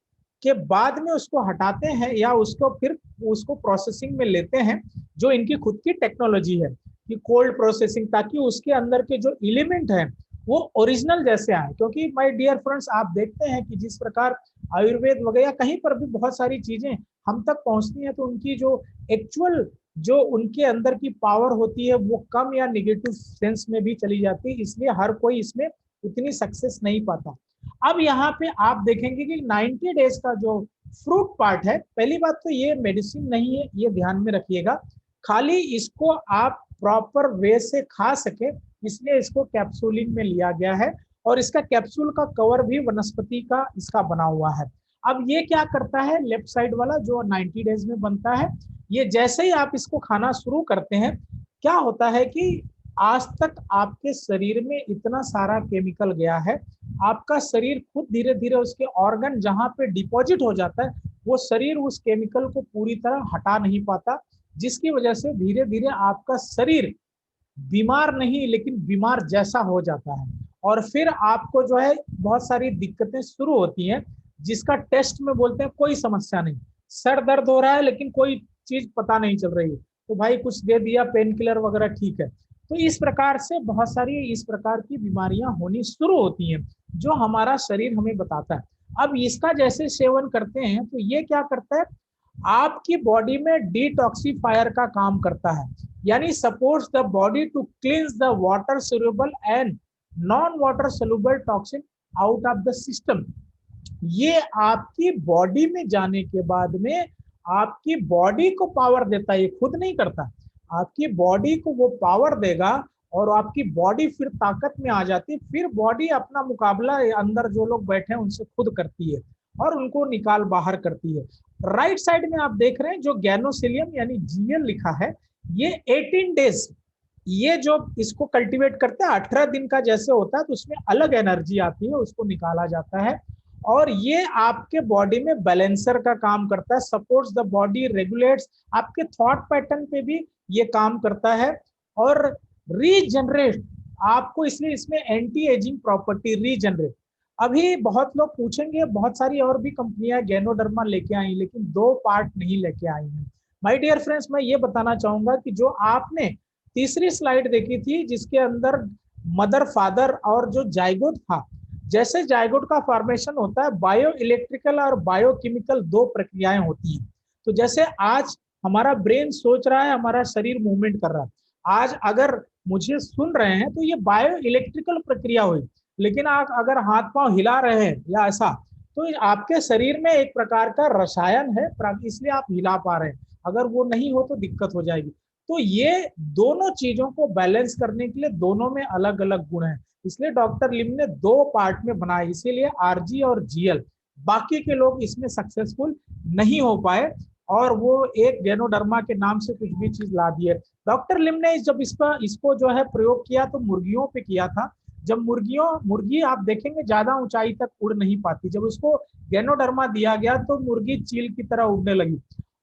के बाद में उसको हटाते हैं या उसको फिर उसको प्रोसेसिंग में लेते हैं, जो इनकी खुद की टेक्नोलॉजी है कि कोल्ड प्रोसेसिंग, ताकि उसके अंदर के जो एलिमेंट है वो ओरिजिनल जैसे आए। क्योंकि माय डियर फ्रेंड्स, आप देखते हैं कि जिस प्रकार आयुर्वेद वगैरह कहीं पर भी बहुत सारी चीजें हम तक पहुंचती हैं तो उनकी जो एक्चुअल जो उनके अंदर की पावर होती है वो कम या निगेटिव सेंस में भी चली जाती है, इसलिए हर कोई इसमें उतनी सक्सेस नहीं पाता। अब यहाँ पे आप देखेंगे कि 90 डेज का जो फ्रूट पार्ट है, पहली बात तो ये मेडिसिन नहीं है, ये ध्यान में रखिएगा, खाली इसको आप प्रॉपर वे से खा सके इसलिए इसको कैप्सूलिंग में लिया गया है। और इसका कैप्सूल का कवर भी वनस्पति का इसका बना हुआ है। अब ये क्या करता है, लेफ्ट साइड वाला जो 90 डेज में बनता है, ये जैसे ही आप इसको खाना शुरू करते हैं, क्या होता है कि आज तक आपके शरीर में इतना सारा केमिकल गया है, आपका शरीर खुद धीरे धीरे उसके ऑर्गन जहां पे डिपॉजिट हो जाता है, वो शरीर उस केमिकल को पूरी तरह हटा नहीं पाता, जिसकी वजह से धीरे धीरे आपका शरीर बीमार नहीं लेकिन बीमार जैसा हो जाता है। और फिर आपको जो है बहुत सारी दिक्कतें शुरू होती हैं, जिसका टेस्ट में बोलते हैं कोई समस्या नहीं, सर दर्द हो रहा है लेकिन कोई चीज पता नहीं चल रही है, तो भाई कुछ दे दिया पेन किलर वगैरह, ठीक है। तो इस प्रकार से बहुत सारी इस प्रकार की बीमारियां होनी शुरू होती हैं, जो हमारा शरीर हमें बताता है। अब इसका जैसे सेवन करते हैं तो ये क्या करता है, आपकी बॉडी में डिटॉक्सिफायर का काम करता है, यानी supports the body to cleanse the water soluble and non water soluble toxin out of the system. ये आपकी बॉडी में जाने के बाद में आपकी बॉडी को पावर देता है, ये खुद नहीं करता, आपकी बॉडी को वो पावर देगा और आपकी बॉडी फिर ताकत में आ जाती है, फिर बॉडी अपना मुकाबला अंदर जो लोग बैठे हैं उनसे खुद करती है और उनको निकाल बाहर करती है। राइट साइड में आप देख रहे हैं जो गैनोसिलियम यानी जीएल लिखा है, ये 18 डेज, ये जो इसको कल्टीवेट करते हैं 18 दिन का जैसे होता है, तो उसमें अलग एनर्जी आती है, उसको निकाला जाता है और ये आपके बॉडी में बैलेंसर का काम करता है, सपोर्ट्स द बॉडी, रेगुलेट्स आपके थॉट पैटर्न पे भी ये काम करता है और रीजनरेट आपको, इसलिए इसमें एंटी एजिंग प्रॉपर्टी रीजनरेट। अभी बहुत लोग पूछेंगे, बहुत सारी और भी कंपनियां गैनोडर्मा लेके आई, लेकिन 2 पार्ट नहीं लेके आई हैं। माय डियर फ्रेंड्स, मैं ये बताना चाहूंगा कि जो आपने तीसरी स्लाइड देखी थी जिसके अंदर मदर फादर और जो जाइगोट था, जैसे जाइगोट का फॉर्मेशन होता है, बायो इलेक्ट्रिकल और बायोकेमिकल 2 प्रक्रियाएं होती हैं। तो जैसे आज हमारा ब्रेन सोच रहा है, हमारा शरीर मूवमेंट कर रहा है, आज अगर मुझे सुन रहे हैं तो ये बायो इलेक्ट्रिकल प्रक्रिया हुई, लेकिन आप अगर हाथ पांव हिला रहे हैं या ऐसा, तो आपके शरीर में एक प्रकार का रसायन है, इसलिए आप हिला पा रहे हैं, अगर वो नहीं हो तो दिक्कत हो जाएगी। तो ये दोनों चीजों को बैलेंस करने के लिए दोनों में अलग अलग गुण है, इसलिए डॉक्टर लिम ने 2 पार्ट में बनाया, इसीलिए आरजी और जीएल। बाकी के लोग इसमें सक्सेसफुल नहीं हो पाए और वो एक गैनोडर्मा के नाम से कुछ भी चीज ला दी है। डॉक्टर लिम ने जब इसको जो है प्रयोग किया तो मुर्गियों पे किया था। जब मुर्गी आप देखेंगे ज्यादा ऊंचाई तक उड़ नहीं पाती, जब उसको गैनोडर्मा दिया गया तो मुर्गी चील की तरह उड़ने लगी।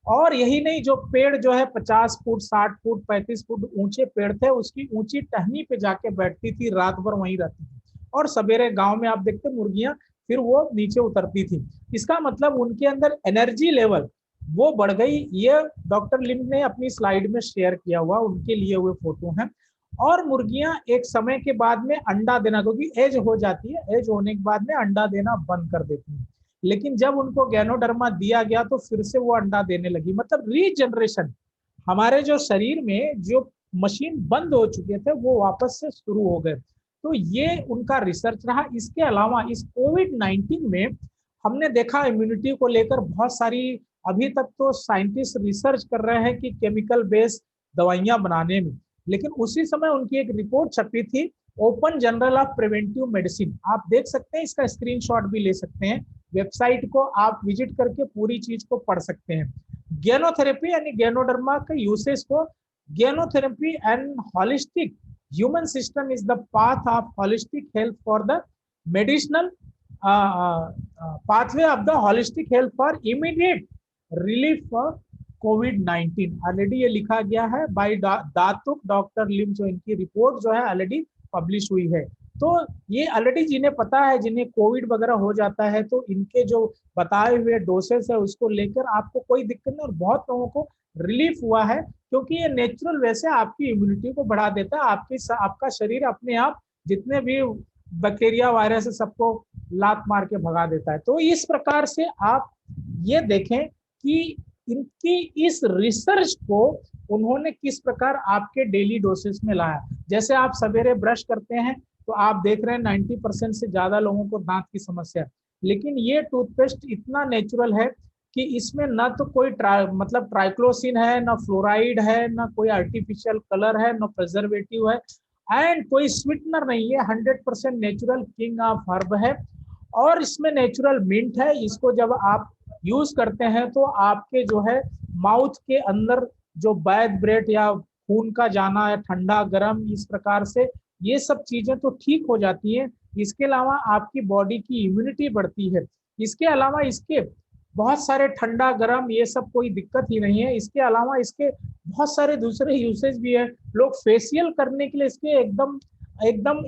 और यही नहीं, जो पेड़ जो है 50 फुट 60 फुट 35 फुट ऊंचे पेड़ थे, उसकी ऊंची टहनी पे जाके बैठती थी, रात भर वहीं रहती थी और सवेरे गांव में आप देखते मुर्गियां फिर वो नीचे उतरती थी। इसका मतलब उनके अंदर एनर्जी लेवल वो बढ़ गई। ये डॉक्टर लिम ने अपनी स्लाइड में शेयर किया हुआ उनके लिए हुए फोटो हैं। और मुर्गियां एक समय के बाद में अंडा देना, क्योंकि एज हो जाती है, एज होने के बाद में अंडा देना बंद कर देती है, लेकिन जब उनको गैनोडर्मा दिया गया तो फिर से वो अंडा देने लगी। मतलब रीजनरेशन, हमारे जो शरीर में जो मशीन बंद हो चुके थे वो वापस से शुरू हो गए। तो ये उनका रिसर्च रहा। इसके अलावा इस कोविड-19 में हमने देखा इम्यूनिटी को लेकर बहुत सारी, अभी तक तो साइंटिस्ट रिसर्च कर रहे हैं कि केमिकल बेस्ड दवाइयां बनाने में, लेकिन उसी समय उनकी एक रिपोर्ट छपी थी, open journal of preventive medicine. आप देख सकते हैं, इसका स्क्रीनशॉट भी ले सकते हैं, वेबसाइट को आप विजिट करके पूरी चीज को पढ़ सकते हैं। गैनोथेरेपी यानी गैनोडर्मा के यूसेज को, ganotherapy and holistic human system is the path of holistic health for the medicinal pathway of the holistic health for immediate relief for COVID-19। Already ये लिखा गया है बाय दातुक डॉक्टर लिम, जो इनकी रिपोर्ट जो है ऑलरेडी पब्लिश हुई है। तो ये ऑलरेडी जिन्हें पता है, जिन्हें कोविड वगैरह हो जाता है, तो इनके जो बताए हुए डोसेस है उसको लेकर आपको कोई दिक्कत नहीं, और बहुत लोगों को रिलीफ हुआ है, क्योंकि ये नेचुरल वे से आपकी इम्यूनिटी को बढ़ा देता है। आपका शरीर अपने आप जितने भी बैक्टीरिया वायरस है सबको लात मार के भगा देता है। तो इस प्रकार से आप ये देखें कि इनकी इस रिसर्च को उन्होंने किस प्रकार आपके डेली डोसेस में लाया। जैसे आप सवेरे ब्रश करते हैं तो आप देख रहे हैं 90% से ज्यादा लोगों को दांत की समस्या है, लेकिन ये टूथपेस्ट इतना नेचुरल है कि इसमें न तो कोई मतलब ट्राइक्लोसिन है, न फ्लोराइड है, न कोई आर्टिफिशियल कलर है, न प्रिजर्वेटिव है, एंड कोई स्वीटनर नहीं है। 100% नेचुरल किंग ऑफ हर्ब है और इसमें नेचुरल मिंट है। इसको जब आप यूज करते हैं तो आपके जो है माउथ के अंदर जो बैड ब्रेथ या खून का जाना या ठंडा गर्म इस प्रकार से ये सब चीजें तो ठीक हो जाती हैं। इसके अलावा आपकी बॉडी की इम्यूनिटी बढ़ती है। इसके अलावा इसके बहुत सारे ठंडा गर्म ये सब कोई दिक्कत ही नहीं है। इसके अलावा इसके बहुत सारे दूसरे यूसेज भी है। लोग फेशियल करने के लिए इसके एकदम एकदम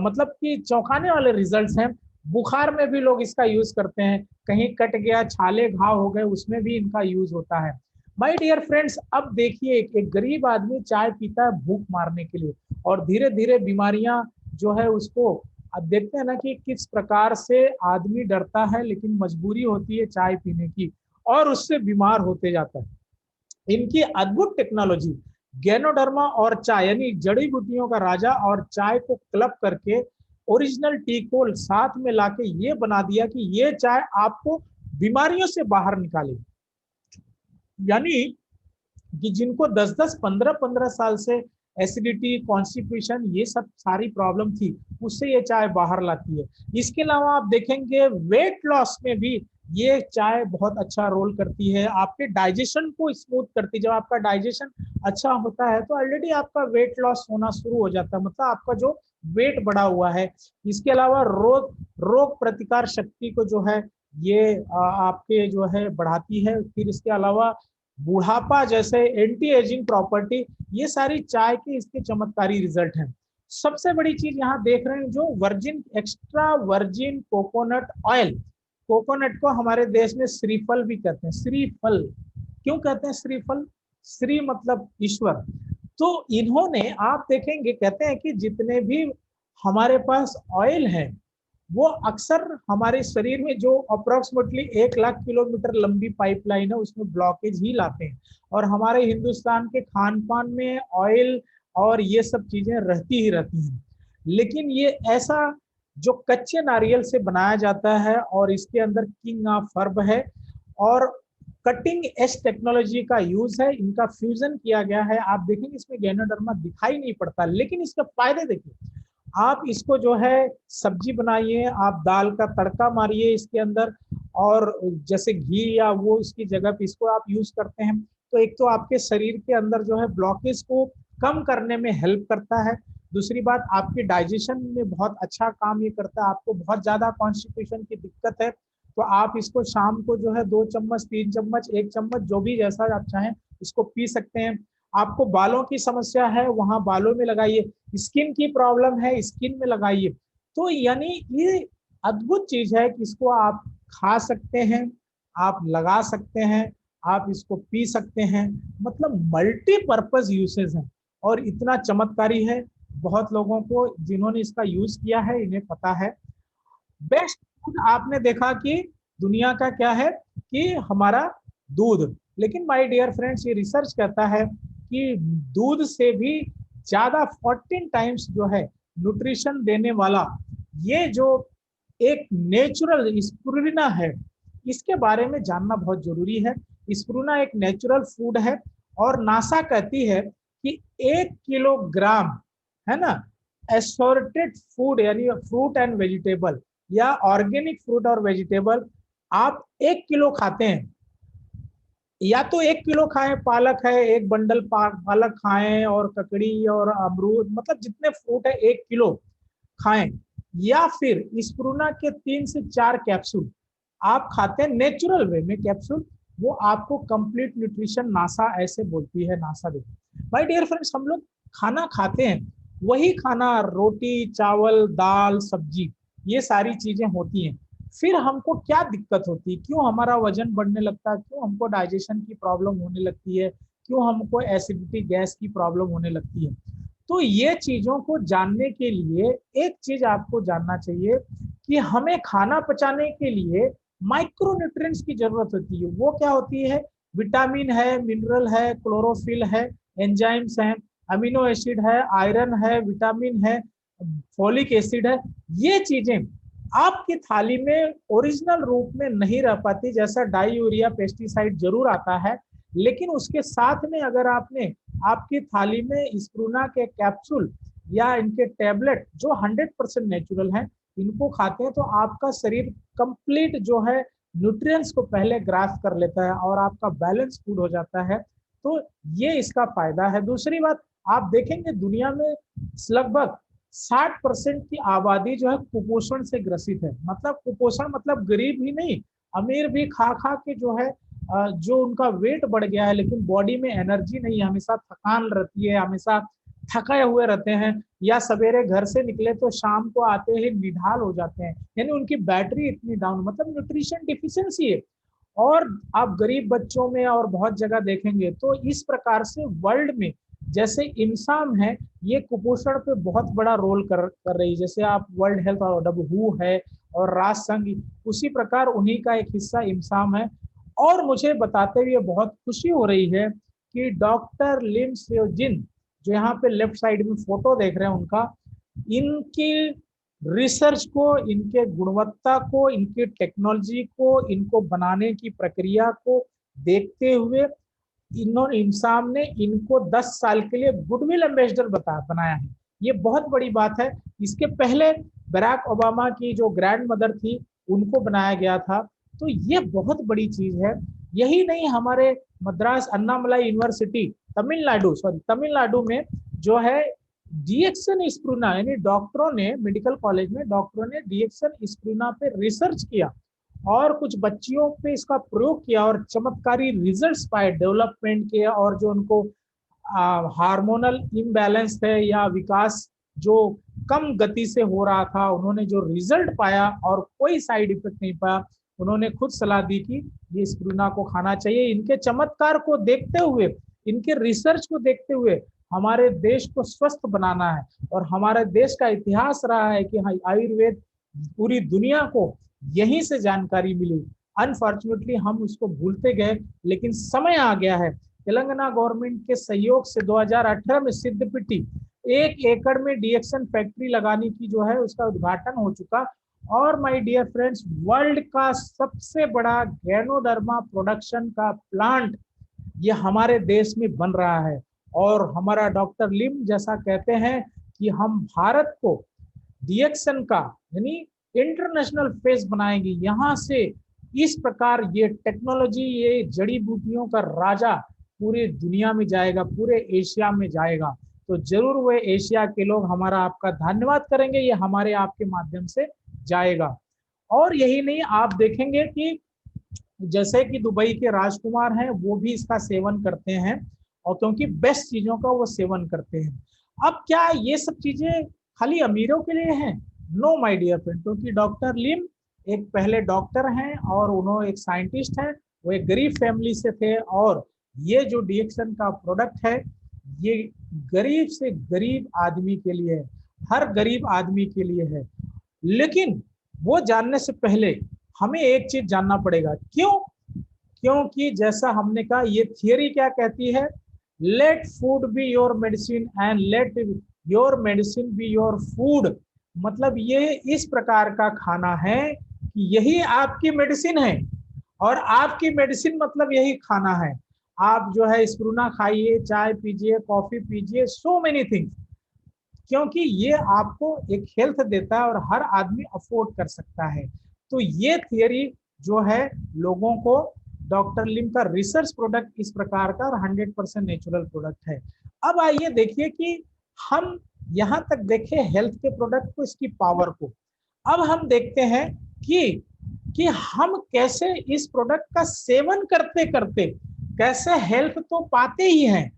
मतलब कि चौंकाने वाले रिजल्ट्स हैं। बुखार में भी लोग इसका यूज करते हैं, कहीं कट गया छाले घाव हो गए उसमें भी इनका यूज होता है। माय डियर फ्रेंड्स, अब देखिए एक गरीब आदमी चाय पीता है भूख मारने के लिए, और धीरे धीरे बीमारियां जो है उसको, अब देखते हैं ना कि किस प्रकार से आदमी डरता है लेकिन मजबूरी होती है चाय पीने की, और उससे बीमार होते जाता है। इनकी अद्भुत टेक्नोलॉजी गैनोडर्मा और चाय यानी जड़ी बूटियों का राजा और चाय को क्लब करके ओरिजिनल टी को साथ में लाके ये बना दिया कि ये चाय आपको बीमारियों से बाहर निकाले। यानी कि जिनको 10-10, 15-15 साल से एसिडिटी, कॉन्स्टिपेशन ये सब सारी प्रॉब्लम थी, उससे ये चाय बाहर लाती है। इसके अलावा आप देखेंगे वेट लॉस में भी ये चाय बहुत अच्छा रोल करती है। आपके डाइजेशन को स्मूथ करती है। जब आपका डाइजेशन अच्छा होता है तो ऑलरेडी आपका वेट लॉस होना शुरू हो जाता है, मतलब आपका जो वेट बढ़ा हुआ है। इसके अलावा रोग प्रतिकार शक्ति को जो है ये आपके जो है बढ़ाती है। फिर इसके अलावा बुढ़ापा जैसे एंटी एजिंग प्रॉपर्टी, ये सारी चाय के इसके चमत्कारी रिजल्ट हैं। सबसे बड़ी चीज यहाँ देख रहे हैं जो virgin extra virgin coconut oil, coconut को हमारे देश में श्रीफल भी कहते हैं। श्रीफल क्यों कहते हैं श्रीफल? श्री मतलब ईश्वर। तो इन्होंने आप देखेंगे कहते हैं कि जितने भी हमारे पास ऑयल है वो अक्सर हमारे शरीर में जो अप्रोक्सीमेटली 1 लाख किलोमीटर लंबी पाइपलाइन है उसमें ब्लॉकेज ही लाते हैं। और हमारे हिंदुस्तान के खान पान में ऑयल और ये सब चीजें रहती ही रहती हैं। लेकिन ये ऐसा जो कच्चे नारियल से बनाया जाता है और इसके अंदर किंग ऑफ हर्ब है और कटिंग एज टेक्नोलॉजी का यूज है, इनका फ्यूजन किया गया है। आप देखेंगे इसमें गैनोडर्मा दिखाई नहीं पड़ता, लेकिन इसके फायदे देखिए। आप इसको जो है सब्जी बनाइए, आप दाल का तड़का मारिए इसके अंदर, और जैसे घी या वो इसकी जगह पे इसको आप यूज करते हैं तो एक तो आपके शरीर के अंदर जो है ब्लॉकेज को कम करने में हेल्प करता है। दूसरी बात आपके डाइजेशन में बहुत अच्छा काम ये करता है। आपको बहुत ज्यादा कॉन्स्टिपेशन की दिक्कत है तो आप इसको शाम को जो है 2 चम्मच 3 चम्मच 1 चम्मच जो भी जैसा आप चाहें इसको पी सकते हैं। आपको बालों की समस्या है वहां बालों में लगाइए, स्किन की प्रॉब्लम है स्किन में लगाइए। तो यानी ये अद्भुत चीज है कि इसको आप खा सकते हैं, आप लगा सकते हैं, आप इसको पी सकते हैं, मतलब मल्टीपर्पज यूसेज है और इतना चमत्कारी है। बहुत लोगों को जिन्होंने इसका यूज किया है इन्हें पता है। बेस्ट फूड आपने देखा कि दुनिया का क्या है कि हमारा दूध, लेकिन माय डियर फ्रेंड्स ये रिसर्च कहता है कि दूध से भी ज्यादा 14 टाइम्स जो है न्यूट्रिशन देने वाला ये जो एक नेचुरल स्पिरुलिना है इसके बारे में जानना बहुत जरूरी है। स्पिरुलिना एक नेचुरल फूड है और नासा कहती है कि 1 किलोग्राम है ना एसोर्टेड फूड यानी फ्रूट एंड वेजिटेबल या ऑर्गेनिक फ्रूट और वेजिटेबल आप 1 किलो खाते हैं, या तो 1 किलो खाएं, पालक है 1 बंडल पालक खाएं और ककड़ी और अमरूद मतलब जितने फ्रूट है 1 किलो खाएं, या फिर स्पिरुलिना के 3 से 4 कैप्सूल आप खाते हैं नेचुरल वे में कैप्सूल, वो आपको कंप्लीट न्यूट्रिशन नासा ऐसे बोलती है। नासा देखो माय डियर फ्रेंड्स, हम लोग खाना खाते हैं वही खाना रोटी चावल दाल सब्जी ये सारी चीजें होती हैं, फिर हमको क्या दिक्कत होती है, क्यों हमारा वजन बढ़ने लगता है, क्यों हमको डाइजेशन की प्रॉब्लम होने लगती है, क्यों हमको एसिडिटी गैस की प्रॉब्लम होने लगती है। तो ये चीजों को जानने के लिए एक चीज आपको जानना चाहिए कि हमें खाना पचाने के लिए माइक्रोन्यूट्रिएंट्स की जरूरत होती है। वो क्या होती है? विटामिन है, मिनरल है, क्लोरोफिल है, एंजाइम्स हैं, अमीनो एसिड है, आयरन है, विटामिन है, फोलिक एसिड है। ये चीजें आपकी थाली में ओरिजिनल रूप में नहीं रह पाती, जैसा डाई यूरिया पेस्टिसाइड जरूर आता है, लेकिन उसके साथ में अगर आपने आपकी थाली में स्पिरुलिना के कैप्सूल या इनके टैबलेट जो 100% नेचुरल हैं इनको खाते हैं तो आपका शरीर कंप्लीट जो है न्यूट्रिएंट्स को पहले ग्रास्प कर लेता है और आपका बैलेंस फूड हो जाता है। तो ये इसका फायदा है। दूसरी बात, आप देखेंगे दुनिया में लगभग 60% की आबादी जो है कुपोषण से ग्रसित है। मतलब कुपोषण मतलब गरीब ही नहीं, अमीर भी खा खा के जो है जो उनका वेट बढ़ गया है, लेकिन बॉडी में एनर्जी नहीं है, हमेशा थकान रहती है, हमेशा थकाए हुए रहते हैं, या सवेरे घर से निकले तो शाम को आते ही निढाल हो जाते हैं, यानी उनकी बैटरी इतनी डाउन, मतलब न्यूट्रिशन डिफिशियंसी है। और आप गरीब बच्चों में और बहुत जगह देखेंगे तो इस प्रकार से वर्ल्ड में जैसे इंसान है ये कुपोषण पे बहुत बड़ा रोल कर रही है। जैसे आप वर्ल्ड हेल्थ WHO है और राष्ट्र संघ, उसी प्रकार उन्हीं का एक हिस्सा इंसान है। और मुझे बताते हुए बहुत खुशी हो रही है कि डॉक्टर लिम सेओजिन, जो यहाँ पे लेफ्ट साइड में फोटो देख रहे हैं उनका, इनकी रिसर्च को, इनके गुणवत्ता को, इनकी टेक्नोलॉजी को, इनको बनाने की प्रक्रिया को देखते हुए इन्होंने इंसान ने इनको 10 साल के लिए गुडविल एम्बेसडर बनाया है। ये बहुत बड़ी बात है। इसके पहले बराक ओबामा की जो ग्रैंड मदर थी उनको बनाया गया था। तो ये बहुत बड़ी चीज है। यही नहीं, हमारे मद्रास अन्नामलाई यूनिवर्सिटी तमिलनाडु में जो है डीएक्सन स्प्रूना, यानी डॉक्टरों ने, मेडिकल कॉलेज में डॉक्टरों ने डीएक्सन स्प्रूना पे रिसर्च किया और कुछ बच्चियों पे इसका प्रयोग किया और चमत्कारी रिजल्ट्स पाए डेवलपमेंट के, और जो उनको हार्मोनल इम्बैलेंस है या विकास जो कम गति से हो रहा था, उन्होंने जो रिजल्ट पाया और कोई साइड इफेक्ट नहीं पाया, उन्होंने खुद सलाह दी कि ये स्प्रूना को खाना चाहिए। इनके चमत्कार को देखते हुए, इनके रिसर्च को देखते हुए हमारे देश को स्वस्थ बनाना है। और हमारे देश का इतिहास रहा है कि आयुर्वेद पूरी दुनिया को यहीं से जानकारी मिली। अनफॉर्चुनेटली हम उसको भूलते गए, लेकिन समय आ गया है। तेलंगाना गवर्नमेंट के सहयोग से 2018 में सिद्धपिट्टी 1 एकड़ में डीएक्सन फैक्ट्री लगाने की जो है उसका उद्घाटन हो चुका। और माय डियर फ्रेंड्स, वर्ल्ड का सबसे बड़ा गैनोडर्मा प्रोडक्शन का प्लांट ये हमारे देश में बन रहा है। और हमारा डॉक्टर लिम जैसा कहते हैं कि हम भारत को डीएक्सन का यानी इंटरनेशनल फेस बनाएंगे। यहाँ से इस प्रकार ये टेक्नोलॉजी, ये जड़ी बूटियों का राजा पूरी दुनिया में जाएगा, पूरे एशिया में जाएगा। तो जरूर वे एशिया के लोग हमारा आपका धन्यवाद करेंगे, ये हमारे आपके माध्यम से जाएगा। और यही नहीं, आप देखेंगे कि जैसे कि दुबई के राजकुमार हैं वो भी इसका सेवन करते हैं, और क्योंकि बेस्ट चीजों का वो सेवन करते हैं। अब क्या ये सब चीजें खाली अमीरों के लिए हैं? नो माय डियर फ्रेंड, क्योंकि डॉक्टर लिम एक पहले डॉक्टर हैं और उन्होंने एक साइंटिस्ट हैं, वो एक गरीब फैमिली से थे। और ये जो डीएक्सन का प्रोडक्ट है ये गरीब से गरीब आदमी के लिए है, हर गरीब आदमी के लिए है। लेकिन वो जानने से पहले हमें एक चीज जानना पड़ेगा। क्यों? क्योंकि जैसा हमने कहा, ये थियरी क्या कहती है, let food be your medicine and let your medicine be your food. मतलब ये इस प्रकार का खाना है कि यही आपकी मेडिसिन है, और आपकी मेडिसिन मतलब यही खाना है। आप जो है स्प्रूना खाइए, चाय पीजिए, कॉफी पीजिए, सो मेनी थिंग्स, क्योंकि ये आपको एक हेल्थ देता है और हर आदमी अफोर्ड कर सकता है। तो ये थियरी जो है लोगों को, डॉक्टर लिम का रिसर्च प्रोडक्ट इस प्रकार का 100% नेचुरल प्रोडक्ट है। अब आइए देखिए कि हम यहाँ तक देखे हेल्थ के प्रोडक्ट को, इसकी पावर को। अब हम देखते हैं कि हम कैसे इस प्रोडक्ट का सेवन करते करते कैसे हेल्थ तो पाते ही हैं,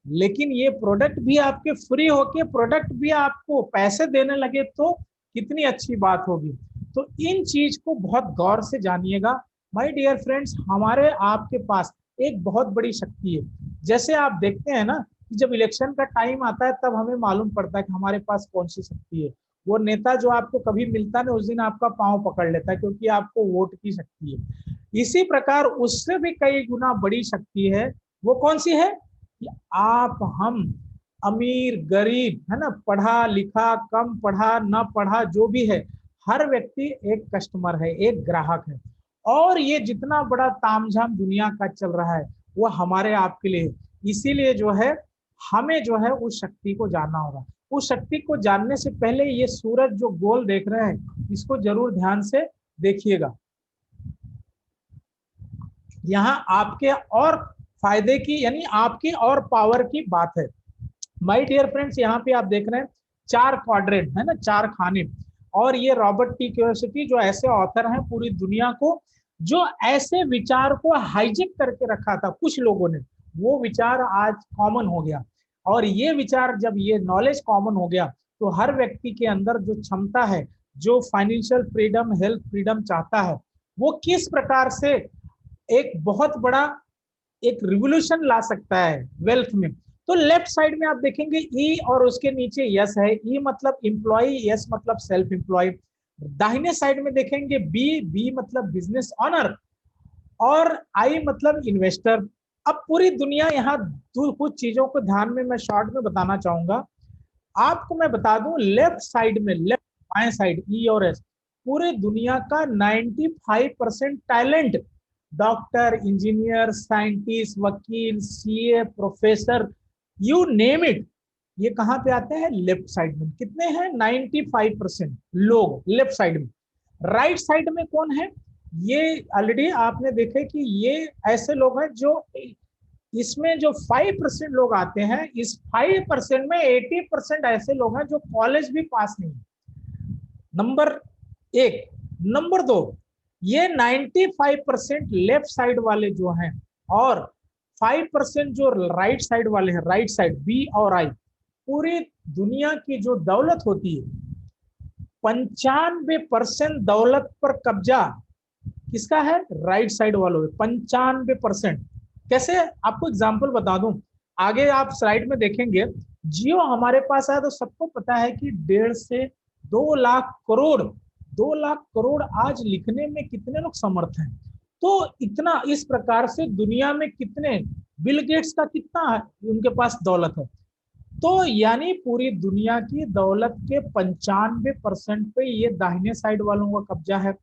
लेकिन ये प्रोडक्ट भी आपके फ्री होके प्रोडक्ट भी आपको पैसे देने लगे तो कितनी अच्छी बात होगी। तो इन चीज को बहुत गौर से जानिएगा माय डियर फ्रेंड्स। हमारे आपके पास एक बहुत बड़ी शक्ति है। जैसे आप देखते हैं ना कि जब इलेक्शन का टाइम आता है तब हमें मालूम पड़ता है कि हमारे पास कौन सी शक्ति है। वो नेता जो आपको कभी मिलता नहीं, उस दिन आपका पांव पकड़ लेता है, क्योंकि आपको वोट की शक्ति है। इसी प्रकार उससे भी कई गुना बड़ी शक्ति है। वो कौन सी है? कि आप, हम, अमीर गरीब, है ना, पढ़ा लिखा कम पढ़ा न पढ़ा, जो भी है, हर व्यक्ति एक कस्टमर है, एक ग्राहक है। और ये जितना बड़ा तामझाम दुनिया का चल रहा है वो हमारे आपके लिए। इसीलिए जो है हमें जो है उस शक्ति को जानना होगा। उस शक्ति को जानने से पहले ये सूरज जो गोल देख रहे हैं इसको जरूर ध्यान से देखिएगा। यहाँ आपके और फायदे की यानी आपकी और पावर की बात है। माय डियर फ्रेंड्स, यहाँ पे आप देख रहे हैं 4 क्वाड्रेंट है ना, 4 खाने। और ये रॉबर्ट टी कियोसाकी जो ऐसे ऑथर हैं पूरी दुनिया को, जो ऐसे विचार को हाईजेक करके रखा था कुछ लोगों ने, वो विचार आज कॉमन हो गया। और ये विचार जब ये नॉलेज कॉमन हो गया तो हर व्यक्ति के अंदर जो क्षमता है, जो फाइनेंशियल फ्रीडम, हेल्थ फ्रीडम चाहता है, वो किस प्रकार से एक बहुत बड़ा एक रिवोल्यूशन ला सकता है वेल्थ में। तो लेफ्ट साइड में आप देखेंगे ई और उसके नीचे यस है। ई मतलब एम्प्लॉय, यस मतलब सेल्फ एम्प्लॉय। दाहिने साइड में देखेंगे बी, बी मतलब बिजनेस ऑनर, और आई मतलब इन्वेस्टर। अब पूरी दुनिया यहाँ कुछ चीजों को ध्यान में मैं शॉर्ट में बताना चाहूंगा आपको। मैं बता दूं लेफ्ट साइड में, लेफ्ट बाएं साइड ई और एस, पूरे दुनिया का 95% टैलेंट, डॉक्टर, इंजीनियर, साइंटिस्ट, वकील, CA, professor, you name it, ये कहां पे आते हैं? लेफ्ट साइड में। कितने हैं? 95% लोग लेफ्ट साइड में। राइट साइड में कौन है? ये ऑलरेडी आपने देखे कि ये ऐसे लोग हैं जो, इसमें जो 5% लोग आते हैं, इस 5% में 80% ऐसे लोग हैं जो कॉलेज भी पास नहीं है। नंबर एक। नंबर दो, ये 95% लेफ्ट साइड वाले जो हैं और 5% जो राइट साइड वाले हैं, राइट साइड बी और आई, पूरी दुनिया की जो दौलत होती है 95% दौलत पर कब्जा किसका है? राइट साइड वालों में 95%। कैसे? आपको एग्जांपल बता दूं, आगे आप स्लाइड में देखेंगे। जियो हमारे पास आया तो सबको पता है कि 1.5 से 2 लाख करोड़, 2 लाख करोड़ आज लिखने में कितने लोग समर्थ हैं। तो इतना, इस प्रकार से दुनिया में कितने, बिल गेट्स का कितना है उनके पास दौलत है। तो यानी पूरी दुनिया की दौलत के 95% पे ये दाहिने साइड वालों का कब्जा है,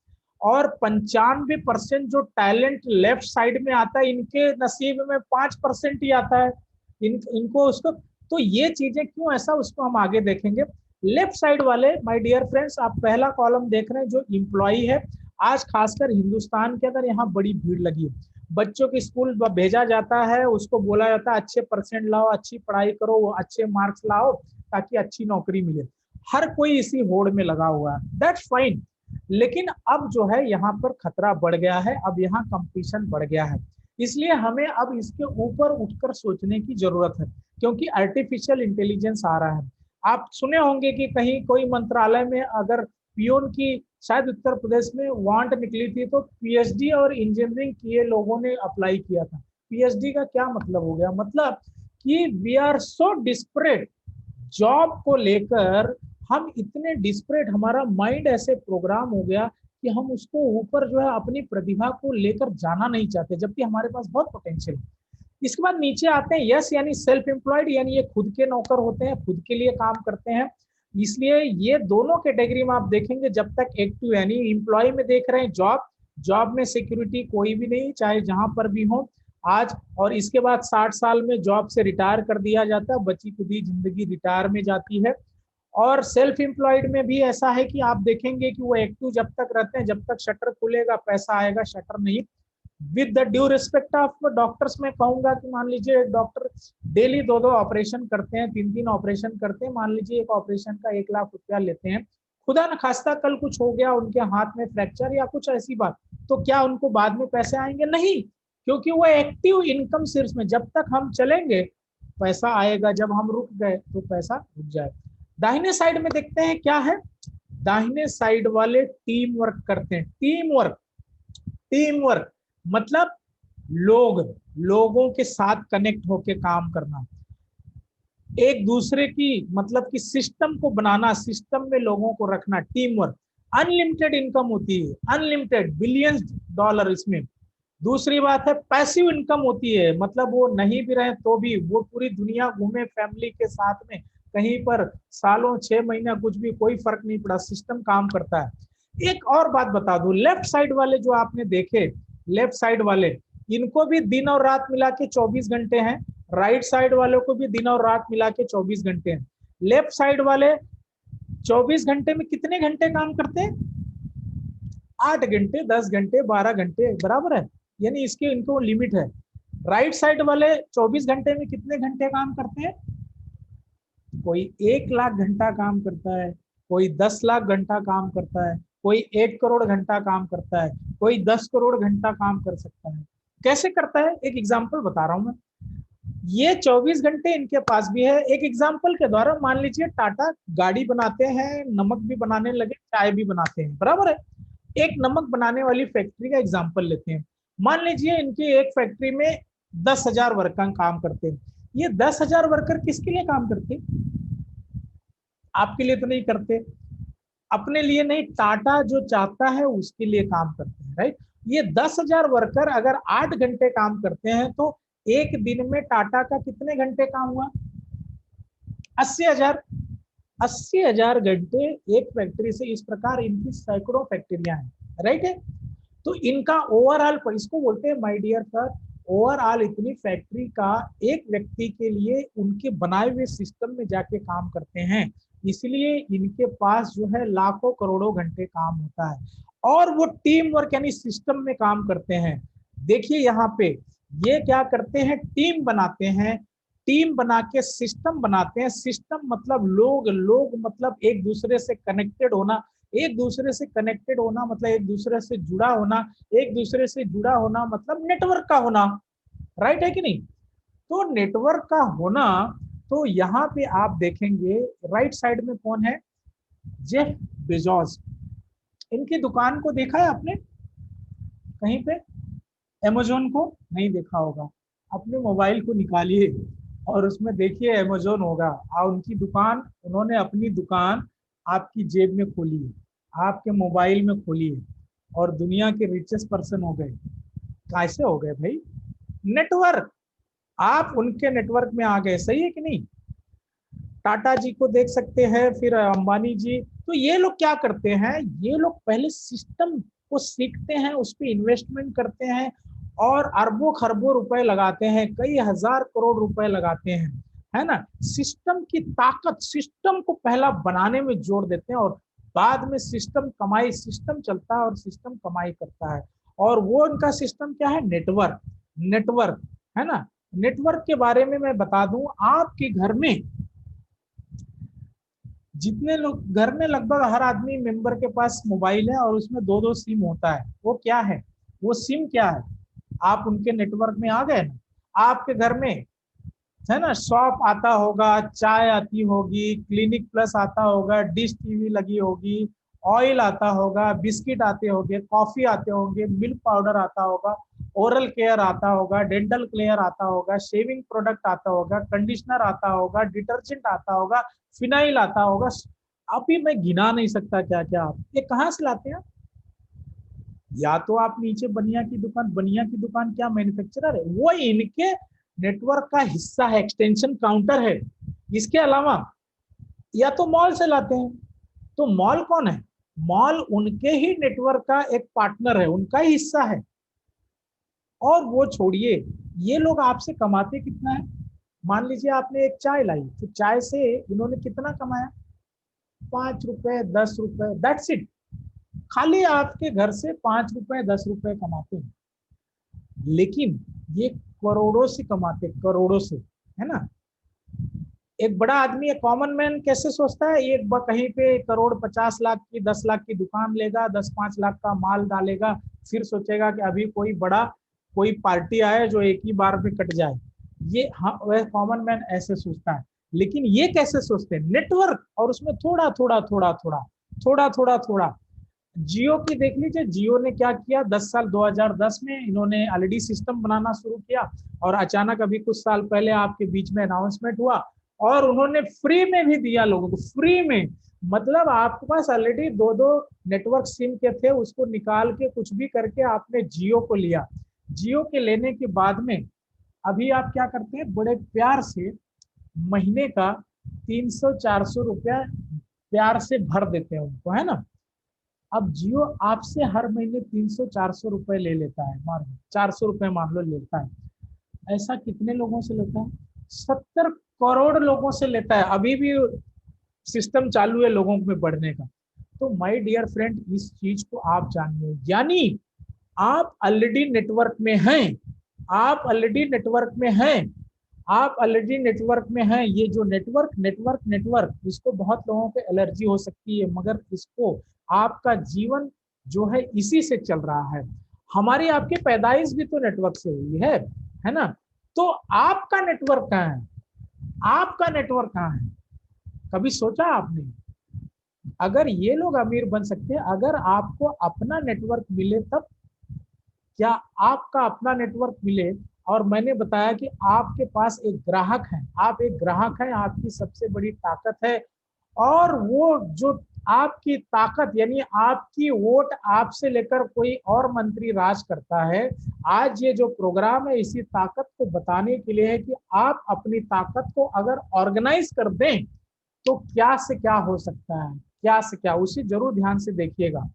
और 95% जो टैलेंट लेफ्ट साइड में आता है, इनके नसीब में 5% ही आता है। इनको उसको, तो ये चीजें क्यों ऐसा, उसको हम आगे देखेंगे। लेफ्ट साइड वाले माय डियर फ्रेंड्स, आप पहला कॉलम देख रहे हैं जो इम्प्लॉई है। आज खासकर हिंदुस्तान के अंदर यहाँ बड़ी भीड़ लगी है। बच्चों के स्कूल भेजा जाता है, उसको बोला जाता है अच्छे परसेंट लाओ, अच्छी पढ़ाई करो, अच्छे मार्क्स लाओ ताकि अच्छी नौकरी मिले। हर कोई इसी होड़ में लगा हुआ है, दैट्स फाइन। लेकिन अब जो है यहाँ पर खतरा बढ़ गया है, अब यहाँ कंपटीशन बढ़ गया है। इसलिए हमें अब इसके ऊपर उठकर सोचने की जरूरत है, क्योंकि आर्टिफिशियल इंटेलिजेंस आ रहा है। आप सुने होंगे कि कहीं कोई मंत्रालय में अगर पियोन की, शायद उत्तर प्रदेश में वांट निकली थी, तो पीएचडी और इंजीनियरिंग किए लोगों ने अप्लाई किया था। पीएचडी का क्या मतलब हो गया? मतलब कि we are so desperate, job को लेकर हम इतने डिस्परेट, हमारा माइंड ऐसे प्रोग्राम हो गया कि हम उसको ऊपर जो है अपनी प्रतिभा को लेकर जाना नहीं चाहते, जबकि हमारे पास बहुत पोटेंशियल है। इसके बाद नीचे आते हैं यस, यानी सेल्फ एम्प्लॉयड, यानी ये खुद के नौकर होते हैं, खुद के लिए काम करते हैं। इसलिए ये दोनों कैटेगरी में आप देखेंगे, जब तक एक्टिव यानी एम्प्लॉय में देख रहे हैं जॉब, जॉब में सिक्योरिटी कोई भी नहीं, चाहे जहां पर भी हो आज। और इसके बाद 60 साल में जॉब से रिटायर कर दिया जाता है, बची खुदी जिंदगी रिटायर में जाती है। और सेल्फ एम्प्लॉयड में भी ऐसा है कि आप देखेंगे कि वो एक्टिव जब तक रहते हैं, जब तक शटर खुलेगा पैसा आएगा, शटर नहीं। With the due respect of doctors, मैं कहूंगा कि मान लीजिए एक डॉक्टर डेली 2-2 ऑपरेशन करते हैं, 3-3 ऑपरेशन करते हैं, मान लीजिए एक ऑपरेशन का 1 लाख रुपया लेते हैं। खुदा न खास्ता कल कुछ हो गया, उनके हाथ में फ्रैक्चर या कुछ ऐसी बात, तो क्या उनको बाद में पैसे आएंगे? नहीं, क्योंकि वो एक्टिव इनकम सोर्स में, जब तक हम चलेंगे पैसा आएगा, जब हम रुक गए तो पैसा रुक जाए। दाहिने साइड में देखते हैं क्या है। दाहिने साइड वाले टीम वर्क करते हैं। टीम वर्क, टीम वर्क मतलब लोगों के साथ कनेक्ट होके काम करना, एक दूसरे की, मतलब कि सिस्टम को बनाना, सिस्टम में लोगों को रखना, टीम वर्क। अनलिमिटेड इनकम होती है, अनलिमिटेड $बिलियंस इसमें। दूसरी बात है पैसिव इनकम होती है, मतलब वो नहीं भी रहे तो भी वो पूरी दुनिया घूमे फैमिली के साथ में, कहीं पर सालों 6 महीने कुछ भी, कोई फर्क नहीं पड़ा, सिस्टम काम करता है। एक और बात बता दूं, लेफ्ट साइड वाले जो आपने देखे, लेफ्ट साइड वाले, इनको भी दिन और रात मिला के 24 घंटे हैं। राइट साइड वालों को भी दिन और रात मिला के 24 घंटे हैं। लेफ्ट साइड वाले 24 घंटे में कितने घंटे काम करते हैं? 8 घंटे, 10 घंटे, 12 घंटे, बराबर है। यानी इसके इनको लिमिट है। राइट साइड वाले 24 घंटे में कितने घंटे काम करते हैं? कोई 1 लाख घंटा काम करता है, कोई 10 लाख घंटा काम करता है, कोई 1 करोड़ घंटा काम करता है, कोई 10 करोड़ घंटा काम कर सकता है। कैसे करता है? एक एग्जाम्पल बता रहा हूं मैं। ये 24 घंटे इनके पास भी है। एक एग्जाम्पल के द्वारा मान लीजिए टाटा गाड़ी बनाते हैं, नमक भी बनाने लगे, चाय भी बनाते हैं, बराबर है। एक नमक बनाने वाली फैक्ट्री का एग्जाम्पल लेते हैं। मान लीजिए इनकी एक फैक्ट्री में 10,000 वर्कर काम करते हैं। ये 10,000 वर्कर किसके लिए काम करते हैं? आपके लिए तो नहीं करते, अपने लिए नहीं, टाटा जो चाहता है उसके लिए काम करते हैं, राइट। ये 10,000 वर्कर अगर 8 घंटे काम करते हैं तो एक दिन में टाटा का कितने घंटे काम हुआ? 80,000। 80,000 घंटे एक फैक्ट्री से। इस प्रकार इनकी सैकड़ों फैक्ट्रियां हैं, राइट है। तो इनका ओवरऑल, इसको बोलते हैं माय डियर सर, ओवरऑल इतनी फैक्ट्री का एक व्यक्ति के लिए उनके बनाए हुए सिस्टम में जाके काम करते हैं, इसलिए इनके पास जो है लाखों करोड़ों घंटे काम होता है। और वो टीम वर्क यानी सिस्टम में काम करते हैं। देखिए यहाँ पे ये क्या करते हैं, टीम बनाते हैं, टीम बना के सिस्टम बनाते हैं। सिस्टम मतलब लोग, लोग मतलब एक दूसरे से कनेक्टेड होना, एक दूसरे से कनेक्टेड होना मतलब एक दूसरे से जुड़ा होना, एक दूसरे से जुड़ा होना मतलब नेटवर्क का होना, राइट है कि नहीं। तो नेटवर्क का होना, तो यहाँ पे आप देखेंगे राइट साइड में कौन है? Jeff Bezos. इनकी दुकान को देखा है आपने कहीं पे? अमेजोन को नहीं देखा होगा। अपने मोबाइल को निकालिए और उसमें देखिए अमेजोन होगा, और उनकी दुकान, उन्होंने अपनी दुकान आपकी जेब में खोली है, आपके मोबाइल में खोली है, और दुनिया के रिचेस्ट पर्सन हो गए। कैसे हो गए भाई? नेटवर्क। आप उनके नेटवर्क में आ गए, सही है कि नहीं। टाटा जी को देख सकते हैं, फिर अंबानी जी। तो ये लोग क्या करते हैं, ये लोग पहले सिस्टम को सीखते हैं, उस पर इन्वेस्टमेंट करते हैं और अरबों खरबों रुपए लगाते हैं, कई हजार करोड़ रुपए लगाते हैं, है ना। सिस्टम की ताकत, सिस्टम को पहला बनाने में जोड़ देते हैं और बाद में सिस्टम कमाई, सिस्टम चलता है और सिस्टम कमाई करता है। और वो उनका सिस्टम क्या है? नेटवर्क। नेटवर्क, है ना। नेटवर्क के बारे में मैं बता दूं, आपके घर में जितने लोग, घर में लगभग हर आदमी मेंबर के पास मोबाइल है और उसमें 2-2 सिम होता है। वो क्या है? वो सिम क्या है? आप उनके नेटवर्क में आ गए ना। आपके घर में, है ना, शॉप आता होगा, चाय आती होगी, क्लिनिक प्लस आता होगा, डिश टीवी लगी होगी, ऑयल आता होगा, बिस्किट आते होंगे, कॉफी आते होंगे, मिल्क पाउडर आता होगा, ओरल केयर आता होगा, डेंटल केयर आता होगा, शेविंग प्रोडक्ट आता होगा, कंडीशनर आता होगा, डिटर्जेंट आता होगा, फिनाइल आता होगा। अभी मैं गिना नहीं सकता क्या क्या। आप ये कहाँ से लाते हैं? या तो आप नीचे बनिया की दुकान, बनिया की दुकान क्या मैन्युफैक्चरर है? वो इनके नेटवर्क का हिस्सा है, एक्सटेंशन काउंटर है। इसके अलावा या तो मॉल से लाते हैं। तो मॉल कौन है? मॉल उनके ही नेटवर्क का एक पार्टनर है, उनका ही हिस्सा है। और वो छोड़िए, ये लोग आपसे कमाते कितना है? मान लीजिए आपने एक चाय लाई, तो चाय से इन्होंने कितना कमाया? 5 रुपए, 10 रुपए, दैट्स इट। खाली आपके घर से 5 रुपए, 10 रुपए कमाते हैं, लेकिन ये करोड़ों से कमाते, करोड़ों से, है ना। एक बड़ा आदमी, एक कॉमन मैन कैसे सोचता है? एक कहीं पे करोड़ 50 लाख की, 10 लाख की दुकान लेगा, 10-5 लाख का माल डालेगा, फिर सोचेगा कि अभी कोई बड़ा, कोई पार्टी आए जो एक ही बार में कट जाए। ये, हाँ, वह कॉमन मैन ऐसे सोचता है। लेकिन ये कैसे सोचते हैं? नेटवर्क, और उसमें थोड़ा थोड़ा थोड़ा थोड़ा थोड़ा थोड़ा थोड़ा। जियो की देख लीजिए, जियो ने क्या किया, 10 साल, 2010 में इन्होंने ऑलरेडी सिस्टम बनाना शुरू किया, और अचानक अभी कुछ साल पहले आपके बीच में अनाउंसमेंट हुआ और उन्होंने फ्री में भी दिया लोगों को, फ्री में। मतलब आपके पास ऑलरेडी 2-2 नेटवर्क सिम के थे, उसको निकाल के कुछ भी करके आपने जियो को लिया। जियो के लेने के बाद में अभी आप क्या करते हैं? बड़े प्यार से महीने का 300-400 रुपया प्यार से भर देते हैं उनको, है ना। अब जियो आपसे हर महीने 300-400 रुपए ले लेता है, मान लो 400 रुपए मान लो लेता है। ऐसा कितने लोगों से लेता है? 70 करोड़ लोगों से लेता है। अभी भी सिस्टम चालू है लोगों में बढ़ने का। तो माय डियर फ्रेंड, इस चीज को आप जानिए। यानी आप ऑलरेडी नेटवर्क में हैं, आप ऑलरेडी नेटवर्क में हैं, आप ऑलरेडी नेटवर्क में हैं। ये जो नेटवर्क नेटवर्क नेटवर्क, इसको बहुत लोगों को एलर्जी हो सकती है, मगर इसको आपका जीवन जो है इसी से चल रहा है। हमारी आपकी पैदाइश भी तो नेटवर्क से हुई है ना। तो आपका नेटवर्क कहाँ है, आपका नेटवर्क कहाँ है? कभी सोचा आपने? अगर ये लोग अमीर बन सकते हैं, अगर आपको अपना नेटवर्क मिले तब, क्या आपका अपना नेटवर्क मिले और मैंने बताया कि आपके पास एक ग्राहक है, आप एक ग्राहक हैं, आपकी सबसे बड़ी ताकत है। और वो जो आपकी ताकत यानी आपकी वोट आपसे लेकर कोई और मंत्री राज करता है। आज ये जो प्रोग्राम है इसी ताकत को बताने के लिए है कि आप अपनी ताकत को अगर ऑर्गेनाइज कर दें तो क्या से क्या हो सकता है, क्या से क्या, उसे जरूर ध्यान से देखिएगा।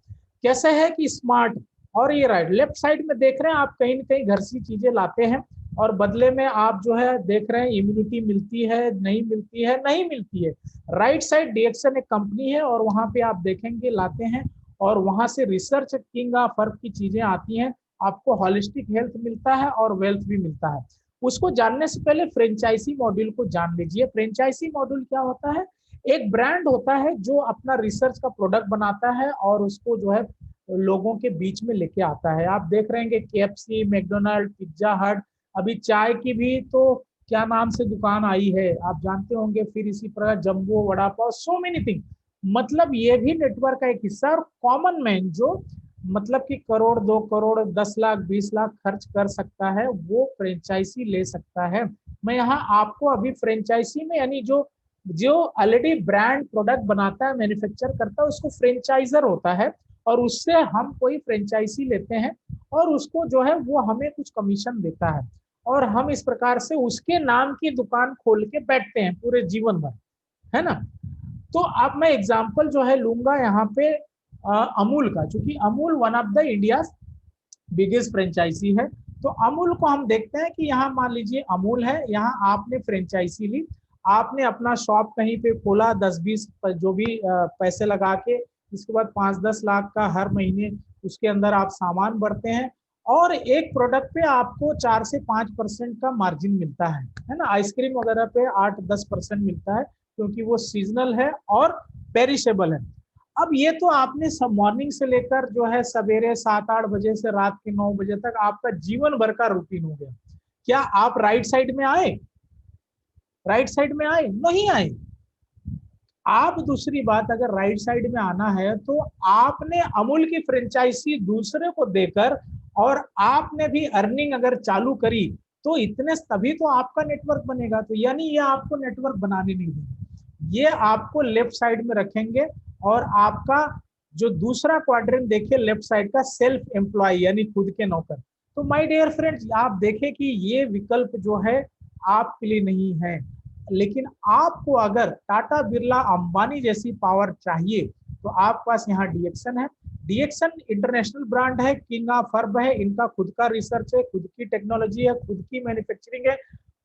कैसे है कि स्मार्ट, और ये राइट लेफ्ट साइड में देख रहे हैं आप, कहीं ना कहीं घर सी चीजें लाते हैं और बदले में आप जो है देख रहे हैं इम्यूनिटी मिलती है, नहीं मिलती है, नहीं मिलती है। राइट साइड डीएक्सन एक कंपनी है और वहां पे आप देखेंगे लाते हैं और वहां से रिसर्च किंग ऑफ अर्थ की चीजें आती हैं, आपको होलिस्टिक हेल्थ मिलता है और वेल्थ भी मिलता है। उसको जानने से पहले फ्रेंचाइजी मॉड्यूल को जान लीजिए। फ्रेंचाइजी मॉड्यूल क्या होता है? एक ब्रांड होता है जो अपना रिसर्च का प्रोडक्ट बनाता है और उसको जो है लोगों के बीच में लेके आता है। आप देख रहे हैं केएफसी, मैकडोनल्ड, पिज्जा हट, अभी चाय की भी तो क्या नाम से दुकान आई है आप जानते होंगे, फिर इसी प्रकार जम्बो, vada pav, so many thing. मतलब ये भी नेटवर्क का एक हिस्सा। और कॉमन मैन जो मतलब कि करोड़, 2 करोड़, 10 लाख, 20 लाख खर्च कर सकता है, वो फ्रेंचाइजी ले सकता है। मैं यहाँ आपको अभी फ्रेंचाइजी में यानी जो जो ऑलरेडी ब्रांड प्रोडक्ट बनाता है, मैन्युफैक्चर करता है, उसको फ्रेंचाइजर होता है और उससे हम कोई फ्रेंचाइजी लेते हैं और उसको जो है वो हमें कुछ कमीशन देता है और हम इस प्रकार से उसके नाम की दुकान खोल के बैठते हैं पूरे जीवन भर, है ना। तो अब मैं एग्जांपल जो है लूंगा यहाँ पे अमूल का, क्योंकि Amul one of the India biggest franchise है। तो अमूल को हम देखते हैं कि यहाँ मान लीजिए अमूल है, यहाँ आपने फ्रेंचाइजी ली, आपने अपना शॉप कहीं पे खोला 10-20 जो भी पैसे लगा के, इसके बाद 5-10 लाख का हर महीने उसके अंदर आप सामान बढ़ते हैं और एक प्रोडक्ट पे आपको 4 से 5% का मार्जिन मिलता है ना। आइसक्रीम वगैरह पे 8-10% मिलता है क्योंकि वो सीजनल है और पेरिशेबल है। अब ये तो आपने सब मॉर्निंग से लेकर जो है सवेरे 7-8 बजे से रात के 9 बजे तक आपका जीवन भर का रूटीन हो गया। क्या आप राइट साइड में आए? राइट साइड में आए? नहीं आए। आप दूसरी बात, अगर राइट साइड में आना है तो आपने अमूल की फ्रेंचाइजी दूसरे को देकर और आपने भी अर्निंग अगर चालू करी तो इतने तभी तो आपका नेटवर्क बनेगा। तो यानी ये आपको नेटवर्क बनाने नहीं देंगे, ये आपको लेफ्ट साइड में रखेंगे। और आपका जो दूसरा क्वाड्रेंट देखिए लेफ्ट साइड का, सेल्फ एम्प्लॉय यानी खुद के नौकर। तो माय डियर फ्रेंड्स, आप देखें कि ये विकल्प जो है आपके लिए नहीं है। लेकिन आपको अगर टाटा, बिरला, अंबानी जैसी पावर चाहिए तो आपके पास यहाँ डीएक्सन है। डीएक्सन इंटरनेशनल ब्रांड है, किंग ऑफ अर्थ है, इनका खुद का रिसर्च है, खुद की टेक्नोलॉजी है, खुद की मैन्युफैक्चरिंग है,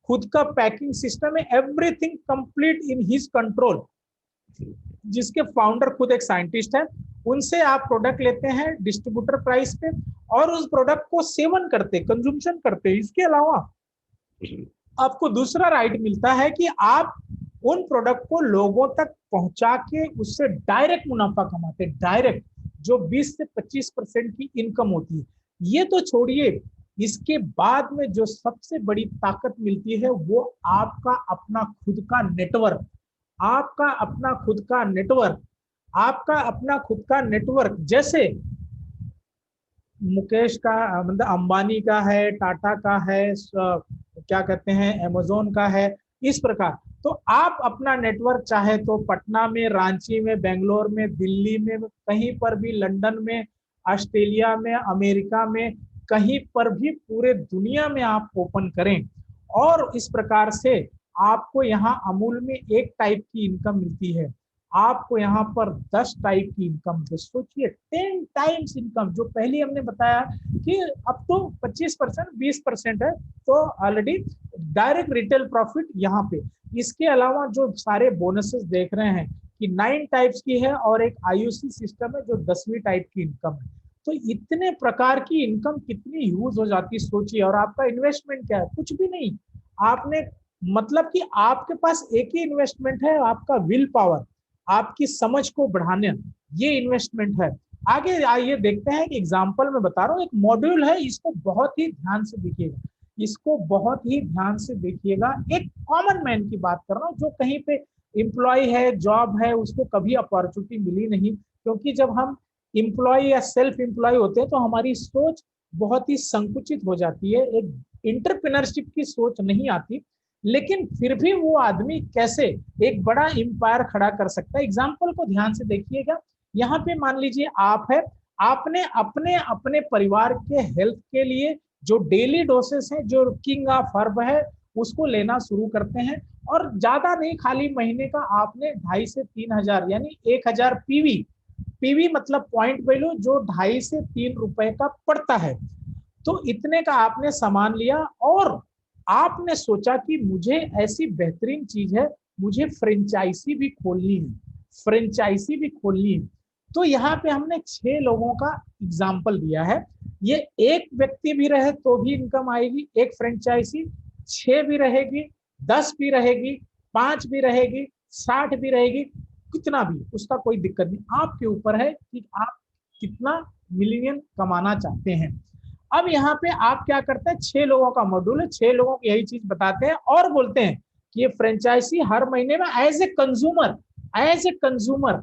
खुद का पैकिंग सिस्टम है, everything complete in his control, जिसके फाउंडर खुद एक साइंटिस्ट है। उनसे आप प्रोडक्ट लेते हैं डिस्ट्रीब्यूटर प्राइस पे और उस प्रोडक्ट को सेवन करते, कंज्यूमशन करते। इसके अलावा आपको दूसरा राइट मिलता है कि आप उन प्रोडक्ट को लोगों तक पहुंचा के उससे डायरेक्ट मुनाफा कमाते, डायरेक्ट, जो 20 से 25% की इनकम होती है। ये तो छोड़िए, इसके बाद में जो सबसे बड़ी ताकत मिलती है वो आपका अपना खुद का नेटवर्क, आपका अपना खुद का नेटवर्क, आपका अपना खुद का नेटवर्क। जैसे मुकेश का मतलब अंबानी का है, टाटा का है, क्या कहते हैं अमेज़न का है, इस प्रकार। तो आप अपना नेटवर्क चाहे तो पटना में, रांची में, बेंगलोर में, दिल्ली में, कहीं पर भी, लंदन में, ऑस्ट्रेलिया में, अमेरिका में, कहीं पर भी पूरे दुनिया में आप ओपन करें। और इस प्रकार से आपको यहाँ अमूल में एक टाइप की इनकम मिलती है, आपको यहाँ पर 10 टाइप की इनकम। सोचिए 10 टाइम्स इनकम, जो पहले हमने बताया कि अब तो 25%, 20% है, तो ऑलरेडी डायरेक्ट रिटेल प्रॉफिट यहाँ पे। इसके अलावा जो सारे बोनसेस देख रहे हैं कि 9 टाइप्स की है और एक आईयूसी सिस्टम है जो 10वीं टाइप की इनकम है। तो इतने प्रकार की इनकम कितनी यूज हो जाती है सोचिए। और आपका इन्वेस्टमेंट क्या है? कुछ भी नहीं। आपने मतलब कि आपके पास एक ही इन्वेस्टमेंट है, आपका विल पावर, आपकी समझ को बढ़ाने, ये इन्वेस्टमेंट है। आगे आइए देखते हैं कि एग्जांपल में बता रहा हूँ, एक मॉड्यूल है, इसको बहुत ही ध्यान से देखिएगा, इसको बहुत ही ध्यान से देखिएगा। एक कॉमन मैन की बात कर रहा हूँ जो कहीं पे एम्प्लॉय है, जॉब है, उसको कभी अपॉर्चुनिटी मिली नहीं, क्योंकि जब हम एम्प्लॉय या सेल्फ एम्प्लॉय होते हैं तो हमारी सोच बहुत ही संकुचित हो जाती है, एक इंटरप्रेन्योरशिप की सोच नहीं आती। लेकिन फिर भी वो आदमी कैसे एक बड़ा एम्पायर खड़ा कर सकता है। एग्जाम्पल को ध्यान से देखिएगा। यहाँ पे मान लीजिए आप है, आपने अपने अपने परिवार के हेल्थ के लिए जो डेली डोसेस है, जो किंग ऑफ हर्ब है, उसको लेना शुरू करते हैं। और ज्यादा नहीं, खाली महीने का आपने 2,500 से 3,000 यानी 1,000 पीवी, पीवी मतलब पॉइंट वैल्यू, जो 2.5 से 3 रुपए का पड़ता है। तो इतने का आपने सामान लिया और आपने सोचा कि मुझे ऐसी बेहतरीन चीज है, मुझे फ्रेंचाइजी भी खोलनी है, फ्रेंचाइजी भी खोलनी है। तो यहाँ पे हमने 6 लोगों का एग्जाम्पल दिया है। ये एक व्यक्ति भी रहे तो भी इनकम आएगी, एक फ्रेंचाइजी, 6 भी रहेगी, 10 भी रहेगी, 5 भी रहेगी, 60 भी रहेगी, कितना भी, उसका कोई दिक्कत नहीं। आपके ऊपर है कि आप कितना मिलियन कमाना चाहते हैं। अब यहाँ पे आप क्या करते हैं, 6 लोगों का मॉड्यूल है, 6 लोगों को यही चीज बताते हैं और बोलते हैं कि ये फ्रेंचाइजी हर महीने में as a consumer, as a consumer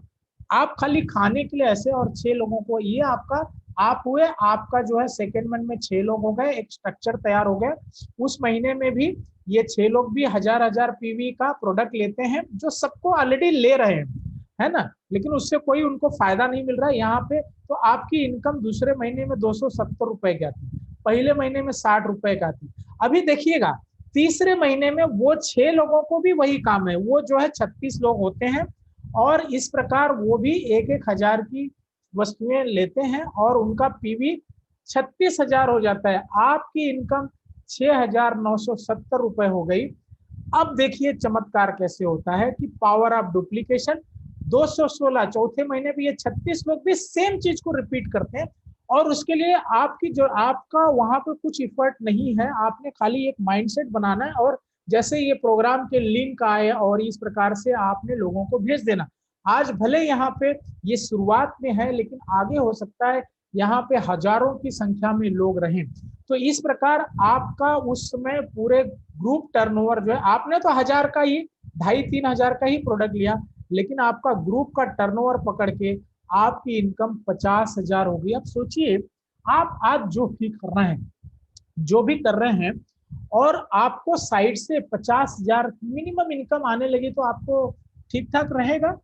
आप खाली खाने के लिए ऐसे, और 6 लोगों को, ये आपका, आप हुए, आपका जो है सेकेंड मंथ में 6 लोग हो गए, एक स्ट्रक्चर तैयार हो गया। उस महीने में भी ये 6 लोग भी 1,000 पीवी का प्रोडक्ट लेते हैं, जो सबको ऑलरेडी ले रहे हैं, है ना, लेकिन उससे कोई उनको फायदा नहीं मिल रहा है यहाँ पे। तो आपकी इनकम दूसरे महीने में 270 रुपए की आती, पहले महीने में 60 रुपए का आती। अभी देखिएगा तीसरे महीने में वो 6 लोगों को भी वही काम है, वो जो है 36 लोग होते हैं, और इस प्रकार वो भी 1,000 की वस्तुएं लेते हैं और उनका पीवी 36,000 हो जाता है। आपकी इनकम 6,970 रुपए हो गई। अब देखिए चमत्कार कैसे होता है कि पावर ऑफ डुप्लीकेशन, 216 चौथे महीने भी ये 36 लोग भी सेम चीज को रिपीट करते हैं। और उसके लिए आपकी जो, आपका वहां पे कुछ इफर्ट नहीं है, आपने खाली एक माइंडसेट बनाना है और जैसे ये प्रोग्राम के लिंक आए और इस प्रकार से आपने लोगों को भेज देना। आज भले यहाँ पे ये शुरुआत में है, लेकिन आगे हो सकता है यहाँ पे हजारों की संख्या में लोग रहें। तो इस प्रकार आपका उस समय पूरे ग्रुप टर्नओवर जो है, आपने तो 1,000 का ही, 2,500-3 हजार का ही प्रोडक्ट लिया, लेकिन आपका ग्रुप का टर्नओवर पकड़ के आपकी इनकम 50,000 हो गई। अब सोचिए, आप आज जो भी कर रहे हैं, जो भी कर रहे हैं, और आपको साइड से 50,000 मिनिमम इनकम आने लगी, तो आपको ठीक ठाक रहेगा।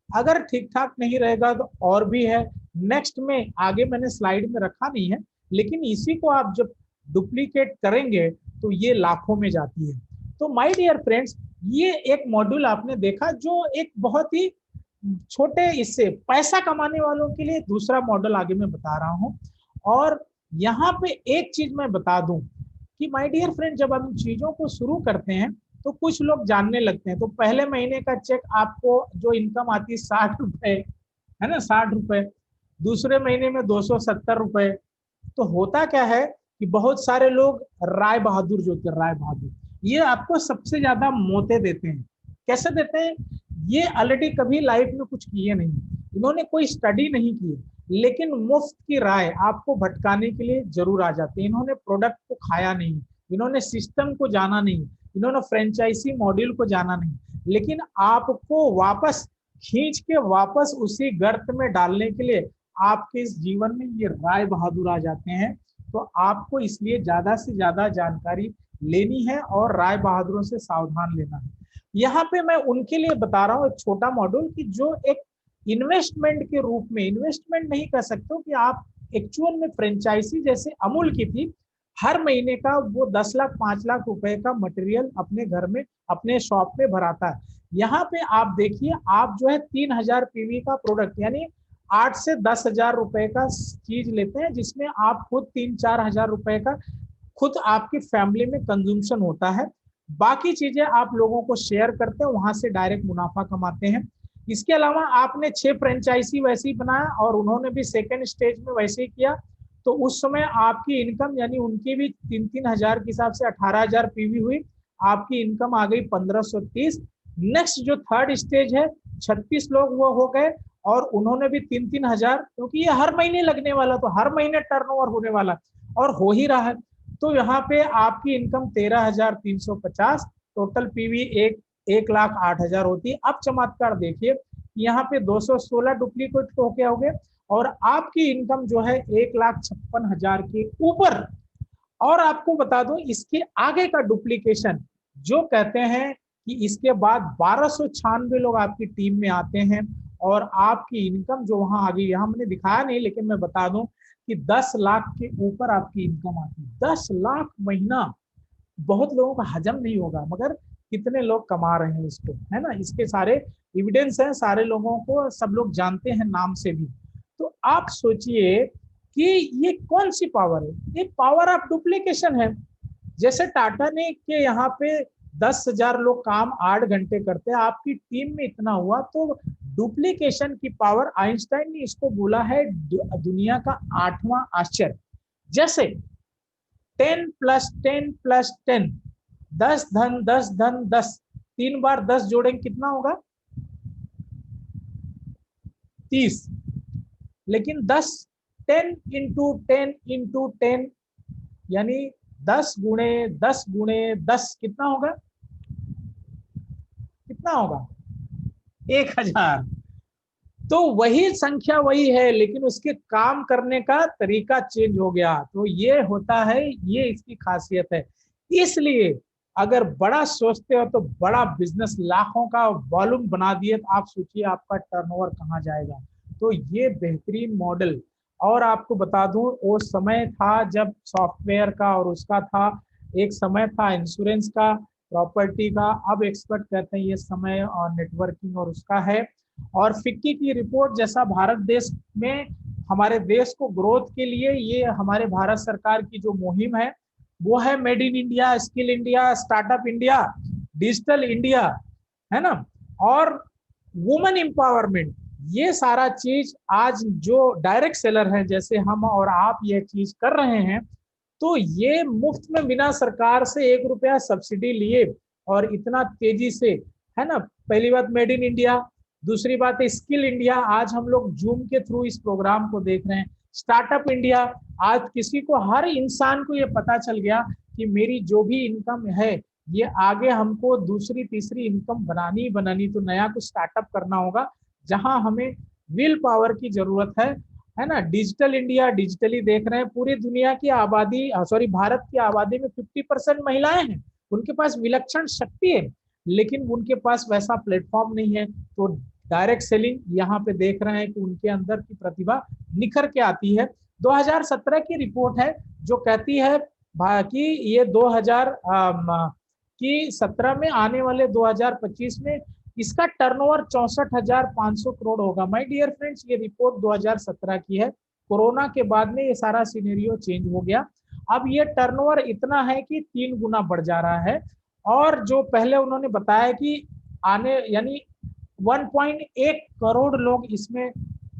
अगर ठीक ठाक नहीं रहेगा तो और भी है, नेक्स्ट में आगे मैंने स्लाइड में रखा नहीं है, लेकिन इसी को आप जब डुप्लीकेट करेंगे तो ये लाखों में जाती है। तो माय डियर फ्रेंड्स, ये एक मॉड्यूल आपने देखा जो एक बहुत ही छोटे, इससे पैसा कमाने वालों के लिए दूसरा मॉडल आगे मैं बता रहा हूं। और यहाँ पे एक चीज मैं बता दूं कि माय डियर फ्रेंड, जब हम चीजों को शुरू करते हैं तो कुछ लोग जानने लगते हैं। तो पहले महीने का चेक आपको जो इनकम आती है 60 रुपए, है ना, 60 रुपए, दूसरे महीने में 270 रुपए। तो होता क्या है कि बहुत सारे लोग राय बहादुर, जो थे राय बहादुर, ये आपको सबसे ज्यादा मोते देते हैं। कैसे देते हैं? ये ऑलरेडी कभी लाइफ में कुछ किए नहीं, इन्होंने कोई स्टडी नहीं की, लेकिन मुफ्त की राय आपको भटकाने के लिए जरूर आ जाते हैं। इन्होंने प्रोडक्ट को खाया नहीं, इन्होंने सिस्टम को जाना नहीं, इन्होंने फ्रेंचाइजी मॉड्यूल को जाना नहीं, लेकिन आपको वापस खींच के वापस उसी गर्त में डालने के लिए आपके इस जीवन में ये राय बहादुर आ जाते हैं। तो आपको इसलिए ज्यादा से ज्यादा जानकारी लेनी है और राय बहादुरों से सावधान लेना है। यहाँ पे मैं उनके लिए बता रहा हूँ एक छोटा मॉड्यूल कि जो एक इन्वेस्टमेंट के रूप में, इन्वेस्टमेंट नहीं कर सकते हो कि आप एक्चुअल में फ्रेंचाइजी जैसे अमूल की थी, हर महीने का वो 10 लाख 5 लाख रुपए का मटेरियल अपने घर में, अपने शॉप में भराता है। यहाँ पे आप देखिए, आप जो है 3,000 पीवी का प्रोडक्ट यानी 8 से 10,000 रुपए का चीज लेते हैं, जिसमें आप खुद 3-4 हजार रुपए का खुद आपकी फैमिली में कंज्यूमशन होता है। बाकी चीजें आप लोगों को शेयर करते हैं, वहां से डायरेक्ट मुनाफा कमाते हैं। इसके अलावा आपने 6 फ्रेंचाइजी वैसे ही बनाया और उन्होंने भी सेकेंड स्टेज में वैसे ही किया, तो उस समय आपकी इनकम यानी उनकी भी 3-3 हजार के हिसाब से 18,000 पीवी हुई, आपकी इनकम आ गई 1530। नेक्स्ट जो थर्ड स्टेज है 36 लोग वो हो गए और उन्होंने भी 3-3 हजार, क्योंकि ये हर महीने लगने वाला, तो हर महीने टर्नओवर होने वाला और हो ही रहा है। तो यहाँ पे आपकी इनकम 13,350, टोटल पीवी 1,08,000 होती है। अब चमत्कार देखिए, यहाँ पे 216 डुप्लीकेट हो गया हो गए और आपकी इनकम जो है 1,56,000 के ऊपर। और आपको बता दूं इसके आगे का डुप्लीकेशन जो कहते हैं कि इसके बाद 1296 लोग आपकी टीम में आते हैं और आपकी इनकम जो वहां आ गई, यहाँ मैंने दिखाया नहीं लेकिन मैं बता दूं कि 10 लाख के ऊपर आपकी इनकम आती है। 10 लाख महीना बहुत लोगों का हजम नहीं होगा, मगर कितने लोग कमा रहे हैं इसको, है ना। इसके सारे एविडेंस हैं, सारे लोगों को सब लोग जानते हैं नाम से भी। तो आप सोचिए कि ये कौन सी पावर है, ये पावर ऑफ डुप्लीकेशन है। जैसे टाटा ने के यहाँ पे 10,000 लोग काम 8 घंटे करते हैं, आपकी टीम में इतना हुआ, तो डुप्लीकेशन की पावर, आइंस्टाइन ने इसको बोला है दुनिया का 8वां आश्चर्य। जैसे 10 + 10 + 10, 10 धन 10 धन 10, 3 बार 10 जोड़ेंगे कितना होगा? 30। लेकिन 10 × 10 × 10 यानी 10 × 10 × 10 कितना होगा? कितना होगा? 1,000। तो वही संख्या वही है, लेकिन उसके काम करने का तरीका चेंज हो गया। तो ये होता है, ये इसकी खासियत है। इसलिए अगर बड़ा सोचते हो तो बड़ा बिजनेस लाखों का वॉल्यूम बना दिए, तो आप सोचिए आपका टर्नओवर कहाँ जाएगा। तो ये बेहतरीन मॉडल। और आपको बता दूं वो समय था जब सॉफ्टवेयर का और उसका था, एक समय था इंश्योरेंस का, प्रॉपर्टी का। अब एक्सपर्ट कहते हैं ये समय और नेटवर्किंग और उसका है। और फिक्की की रिपोर्ट जैसा भारत देश में हमारे देश को ग्रोथ के लिए ये हमारे भारत सरकार की जो मुहिम है वो है made in India, skill India, startup India, digital India, है ना, और वुमेन एम्पावरमेंट। ये सारा चीज आज जो डायरेक्ट सेलर है जैसे हम और आप ये चीज कर रहे हैं, तो ये मुफ्त में बिना सरकार से 1 रुपया सब्सिडी लिए और इतना तेजी से, है ना। पहली बात मेड इन इंडिया, दूसरी बात है स्किल इंडिया, आज हम लोग जूम के थ्रू इस प्रोग्राम को देख रहे हैं। स्टार्टअप इंडिया, आज किसी को, हर इंसान को ये पता चल गया कि मेरी जो भी इनकम है ये आगे हमको दूसरी तीसरी इनकम बनानी, तो नया कुछ स्टार्टअप करना होगा जहां हमें विल पावर की जरूरत है ना। डिजिटल इंडिया, डिजिटली देख रहे हैं, पूरी दुनिया की आबादी, भारत की आबादी में 50% महिलाएं हैं, उनके पास विलक्षण शक्ति है, लेकिन उनके पास वैसा प्लेटफॉर्म नहीं है। तो डायरेक्ट सेलिंग यहाँ पे देख रहे हैं कि उनके अंदर की प्रतिभा निखर के आती है। 2017 की रिपोर्ट है जो कहती है कि ये 2017 में आने वाले 2025 में इसका टर्नओवर 64,500 करोड़ होगा। माय डियर फ्रेंड्स, ये रिपोर्ट 2017 की है। कोरोना के बाद में ये सारा सिनेरियो चेंज हो गया। अब ये टर्नओवर इतना है कि 3 गुना बढ़ जा रहा है। और जो पहले उन्होंने बताया कि आने यानी 1.1 करोड़ लोग इसमें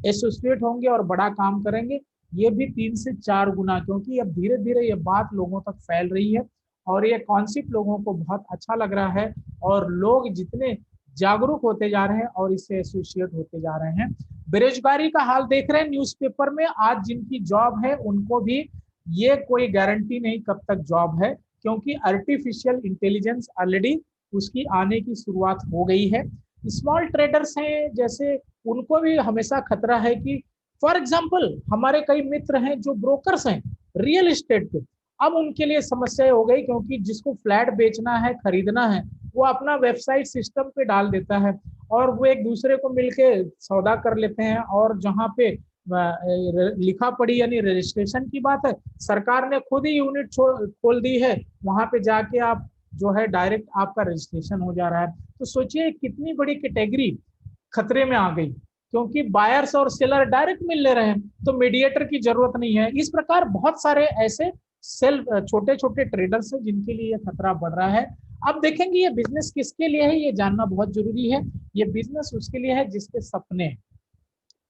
एसोसिएट होंगे और बड़ा काम करेंगे, ये भी 3 से 4 गुना, क्योंकि अब धीरे धीरे ये बात लोगों तक फैल रही है और ये कॉन्सेप्ट लोगों को बहुत अच्छा लग रहा है और लोग जितने जागरूक होते जा रहे हैं और इससे एसोसिएट होते जा रहे हैं। बेरोजगारी का हाल देख रहे हैं न्यूज़पेपर में, आज जिनकी जॉब है उनको भी ये कोई गारंटी नहीं कब तक जॉब है, क्योंकि आर्टिफिशियल इंटेलिजेंस ऑलरेडी उसकी आने की शुरुआत हो गई है। स्मॉल ट्रेडर्स हैं जैसे, उनको भी हमेशा खतरा है कि फॉर एग्जांपल हमारे कई मित्र हैं जो ब्रोकर्स हैं रियल एस्टेट के, अब उनके लिए समस्या हो गई, क्योंकि जिसको फ्लैट बेचना है, खरीदना है, वो अपना वेबसाइट सिस्टम पे डाल देता है और वो एक दूसरे को मिलके सौदा कर लेते हैं। और जहाँ पे लिखा पड़ी यानी रजिस्ट्रेशन की बात है, सरकार ने खुद ही यूनिट खोल दी है, वहां पे जाके आप जो है डायरेक्ट आपका रजिस्ट्रेशन हो जा रहा है। तो सोचिए कितनी बड़ी कैटेगरी खतरे में आ गई, क्योंकि बायर्स और सेलर डायरेक्ट मिल ले रहे हैं, तो मीडिएटर की जरूरत नहीं है। इस प्रकार बहुत सारे ऐसे छोटे छोटे ट्रेडर्स हैं जिनके लिए ये खतरा बढ़ रहा है। अब देखेंगे ये बिजनेस किसके लिए है, ये जानना बहुत जरूरी है। ये बिजनेस उसके लिए है जिसके सपने हैं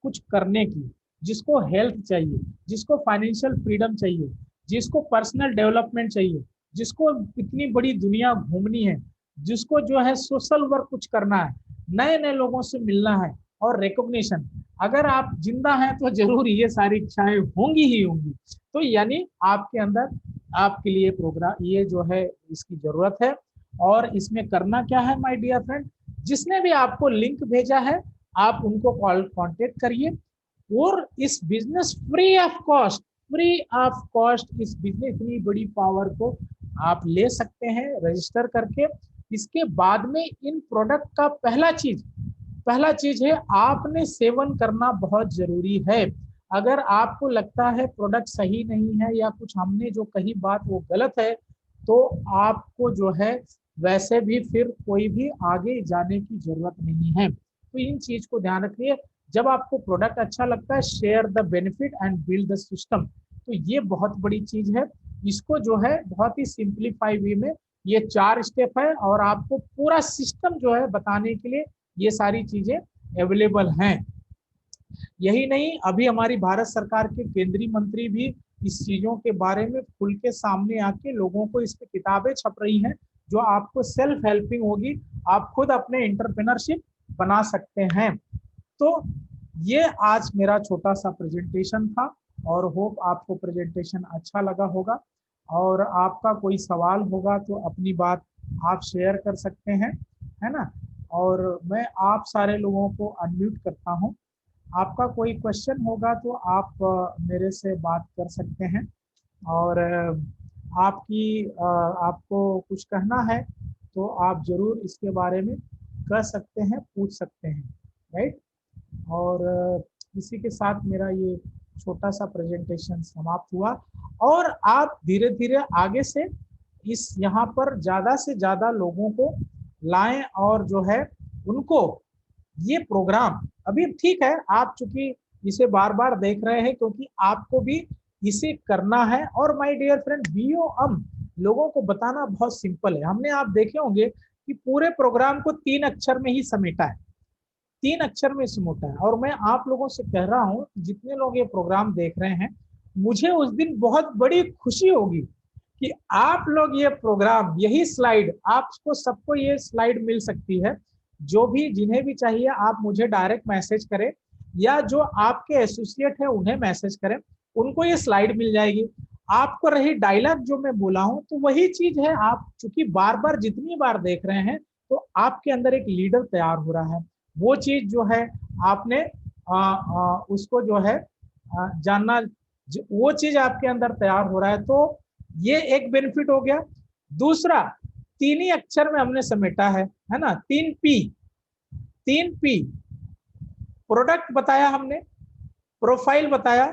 कुछ करने की, जिसको हेल्थ चाहिए, जिसको फाइनेंशियल फ्रीडम चाहिए, जिसको पर्सनल डेवलपमेंट चाहिए, जिसको इतनी बड़ी दुनिया घूमनी है, जिसको जो है सोशल वर्क कुछ करना है, नए नए लोगों से मिलना है और रिकॉग्निशन। अगर आप जिंदा हैं तो जरूर ये सारी इच्छाएं होंगी ही होंगी। तो यानी आपके अंदर आपके लिए प्रोग्राम ये जो है इसकी जरूरत है। और इसमें करना क्या है माय डियर फ्रेंड, जिसने भी आपको लिंक भेजा है आप उनको कॉल कांटेक्ट करिए और इस बिजनेस फ्री ऑफ कॉस्ट इस बिजनेस इतनी बड़ी पावर को आप ले सकते हैं रजिस्टर करके। इसके बाद में इन प्रोडक्ट का पहला चीज है आपने सेवन करना बहुत जरूरी है। अगर आपको लगता है प्रोडक्ट सही नहीं है या कुछ हमने जो कही बात वो गलत है तो आपको जो है वैसे भी फिर कोई भी आगे जाने की जरूरत नहीं है। तो इन चीज को ध्यान रखिए। जब आपको प्रोडक्ट अच्छा लगता है share the benefit and build the system, तो ये बहुत बड़ी चीज है। इसको जो है बहुत ही सिंप्लीफाई वे में ये 4 स्टेप है और आपको पूरा सिस्टम जो है बताने के लिए ये सारी चीजें अवेलेबल हैं। यही नहीं, अभी हमारी भारत सरकार के केंद्रीय मंत्री भी इस चीजों के बारे में खुल के सामने आके लोगों को इस पे किताबें छप रही हैं जो आपको सेल्फ हेल्पिंग होगी, आप खुद अपने एंटरप्रेन्योरशिप बना सकते हैं। तो ये आज मेरा छोटा सा प्रेजेंटेशन था और होप आपको प्रेजेंटेशन अच्छा लगा होगा। और आपका कोई सवाल होगा तो अपनी बात आप शेयर कर सकते हैं, है ना। और मैं आप सारे लोगों को अनम्यूट करता हूँ। आपका कोई क्वेश्चन होगा तो आप मेरे से बात कर सकते हैं। और आपको कुछ कहना है तो आप जरूर इसके बारे में कह सकते हैं, पूछ सकते हैं, राइट। और इसी के साथ मेरा ये छोटा सा प्रेजेंटेशन समाप्त हुआ। और आप धीरे धीरे आगे से इस यहाँ पर ज्यादा से ज्यादा लोगों को लाएं और जो है उनको ये प्रोग्राम, अभी ठीक है आप चूंकि इसे बार बार देख रहे हैं क्योंकि आपको भी इसे करना है। और माय डियर फ्रेंड बीओएम लोगों को बताना बहुत सिंपल है। हमने आप देखे होंगे कि पूरे प्रोग्राम को 3 अक्षर में ही समेटा है, 3 अक्षर में समेटा है। और मैं आप लोगों से कह रहा हूँ जितने लोग ये प्रोग्राम देख रहे हैं, मुझे उस दिन बहुत बड़ी खुशी होगी कि आप लोग ये प्रोग्राम, यही स्लाइड, आपको सबको ये स्लाइड मिल सकती है। जो भी जिन्हें भी चाहिए आप मुझे डायरेक्ट मैसेज करें या जो आपके एसोसिएट है उन्हें मैसेज करें, उनको ये स्लाइड मिल जाएगी। आपको रही डायलॉग जो मैं बोला हूं तो वही चीज है, आप चूंकि बार बार जितनी बार देख रहे हैं तो आपके अंदर एक लीडर तैयार हो रहा है। वो चीज जो है आपने उसको जो है जानना, वो चीज आपके अंदर तैयार हो रहा है। तो ये एक बेनिफिट हो गया। दूसरा 3 ही अक्षर में हमने समेटा है ना, 3 पी, प्रोडक्ट बताया हमने, प्रोफाइल बताया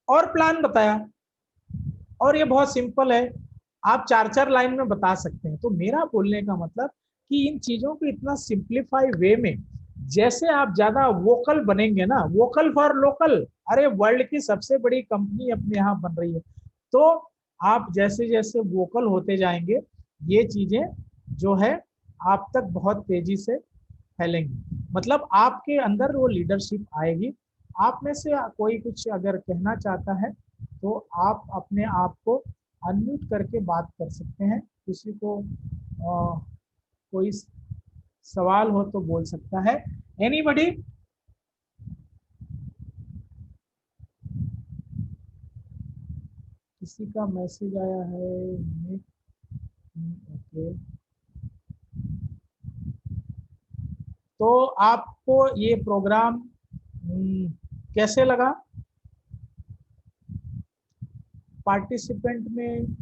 और प्लान बताया। और ये बहुत सिंपल है, आप 4-4 लाइन में बता सकते हैं। तो मेरा बोलने का मतलब कि इन चीजों को इतना सिंप्लीफाई वे में, जैसे आप ज्यादा वोकल बनेंगे ना, वोकल फॉर लोकल, अरे वर्ल्ड की सबसे बड़ी कंपनी अपने यहाँ बन रही है, तो आप जैसे जैसे वोकल होते जाएंगे ये चीजें जो है आप तक बहुत तेजी से फैलेंगी। मतलब आपके अंदर वो लीडरशिप आएगी। आप में से कोई कुछ अगर कहना चाहता है तो आप अपने आप को अनम्यूट करके बात कर सकते हैं। किसी को कोई सवाल हो तो बोल सकता है। एनीबॉडी? किसी का मैसेज आया है? ओके, तो आपको ये प्रोग्राम कैसे लगा? पार्टिसिपेंट में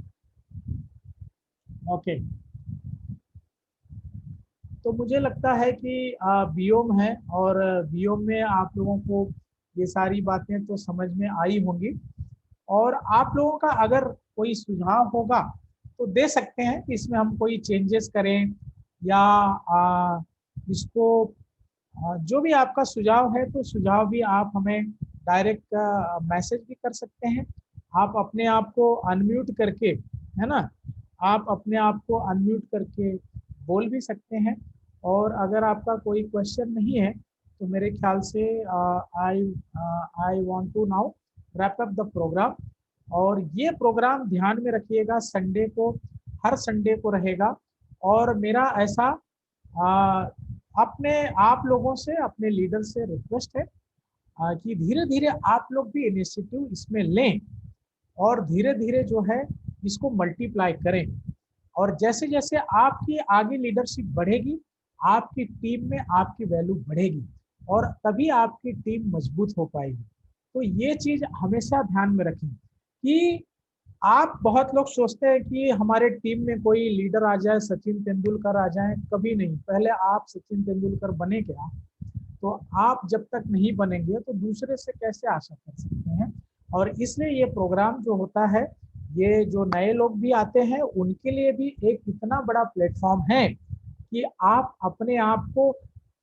ओके, तो मुझे लगता है कि बीओम है और बीओम में आप लोगों को ये सारी बातें तो समझ में आई होंगी। और आप लोगों का अगर कोई सुझाव होगा तो दे सकते हैं कि इसमें हम कोई चेंजेस करें या इसको जो भी आपका सुझाव है तो सुझाव भी आप हमें डायरेक्ट मैसेज भी कर सकते हैं। आप अपने आप को अनम्यूट करके, है ना, आप अपने आप को अनम्यूट करके बोल भी सकते हैं। और अगर आपका कोई क्वेश्चन नहीं है तो मेरे ख्याल से I want to now wrap up the program. और ये प्रोग्राम ध्यान में रखिएगा, संडे को, हर संडे को रहेगा। और मेरा ऐसा अपने आप लोगों से, अपने लीडर से रिक्वेस्ट है कि धीरे धीरे आप लोग भी इनिशिएटिव इसमें लें और धीरे धीरे जो है इसको मल्टीप्लाई करें। और जैसे जैसे आपकी आगे लीडरशिप बढ़ेगी, आपकी टीम में आपकी वैल्यू बढ़ेगी और तभी आपकी टीम मजबूत हो पाएगी। तो ये चीज हमेशा ध्यान में रखें कि आप, बहुत लोग सोचते हैं कि हमारे टीम में कोई लीडर आ जाए, सचिन तेंदुलकर आ जाए, कभी नहीं। पहले आप सचिन तेंदुलकर बने क्या? तो आप जब तक नहीं बनेंगे तो दूसरे से कैसे आशा कर सकते हैं? और इसलिए ये प्रोग्राम जो होता है, ये जो नए लोग भी आते हैं उनके लिए भी एक इतना बड़ा प्लेटफॉर्म है कि आप अपने आप को,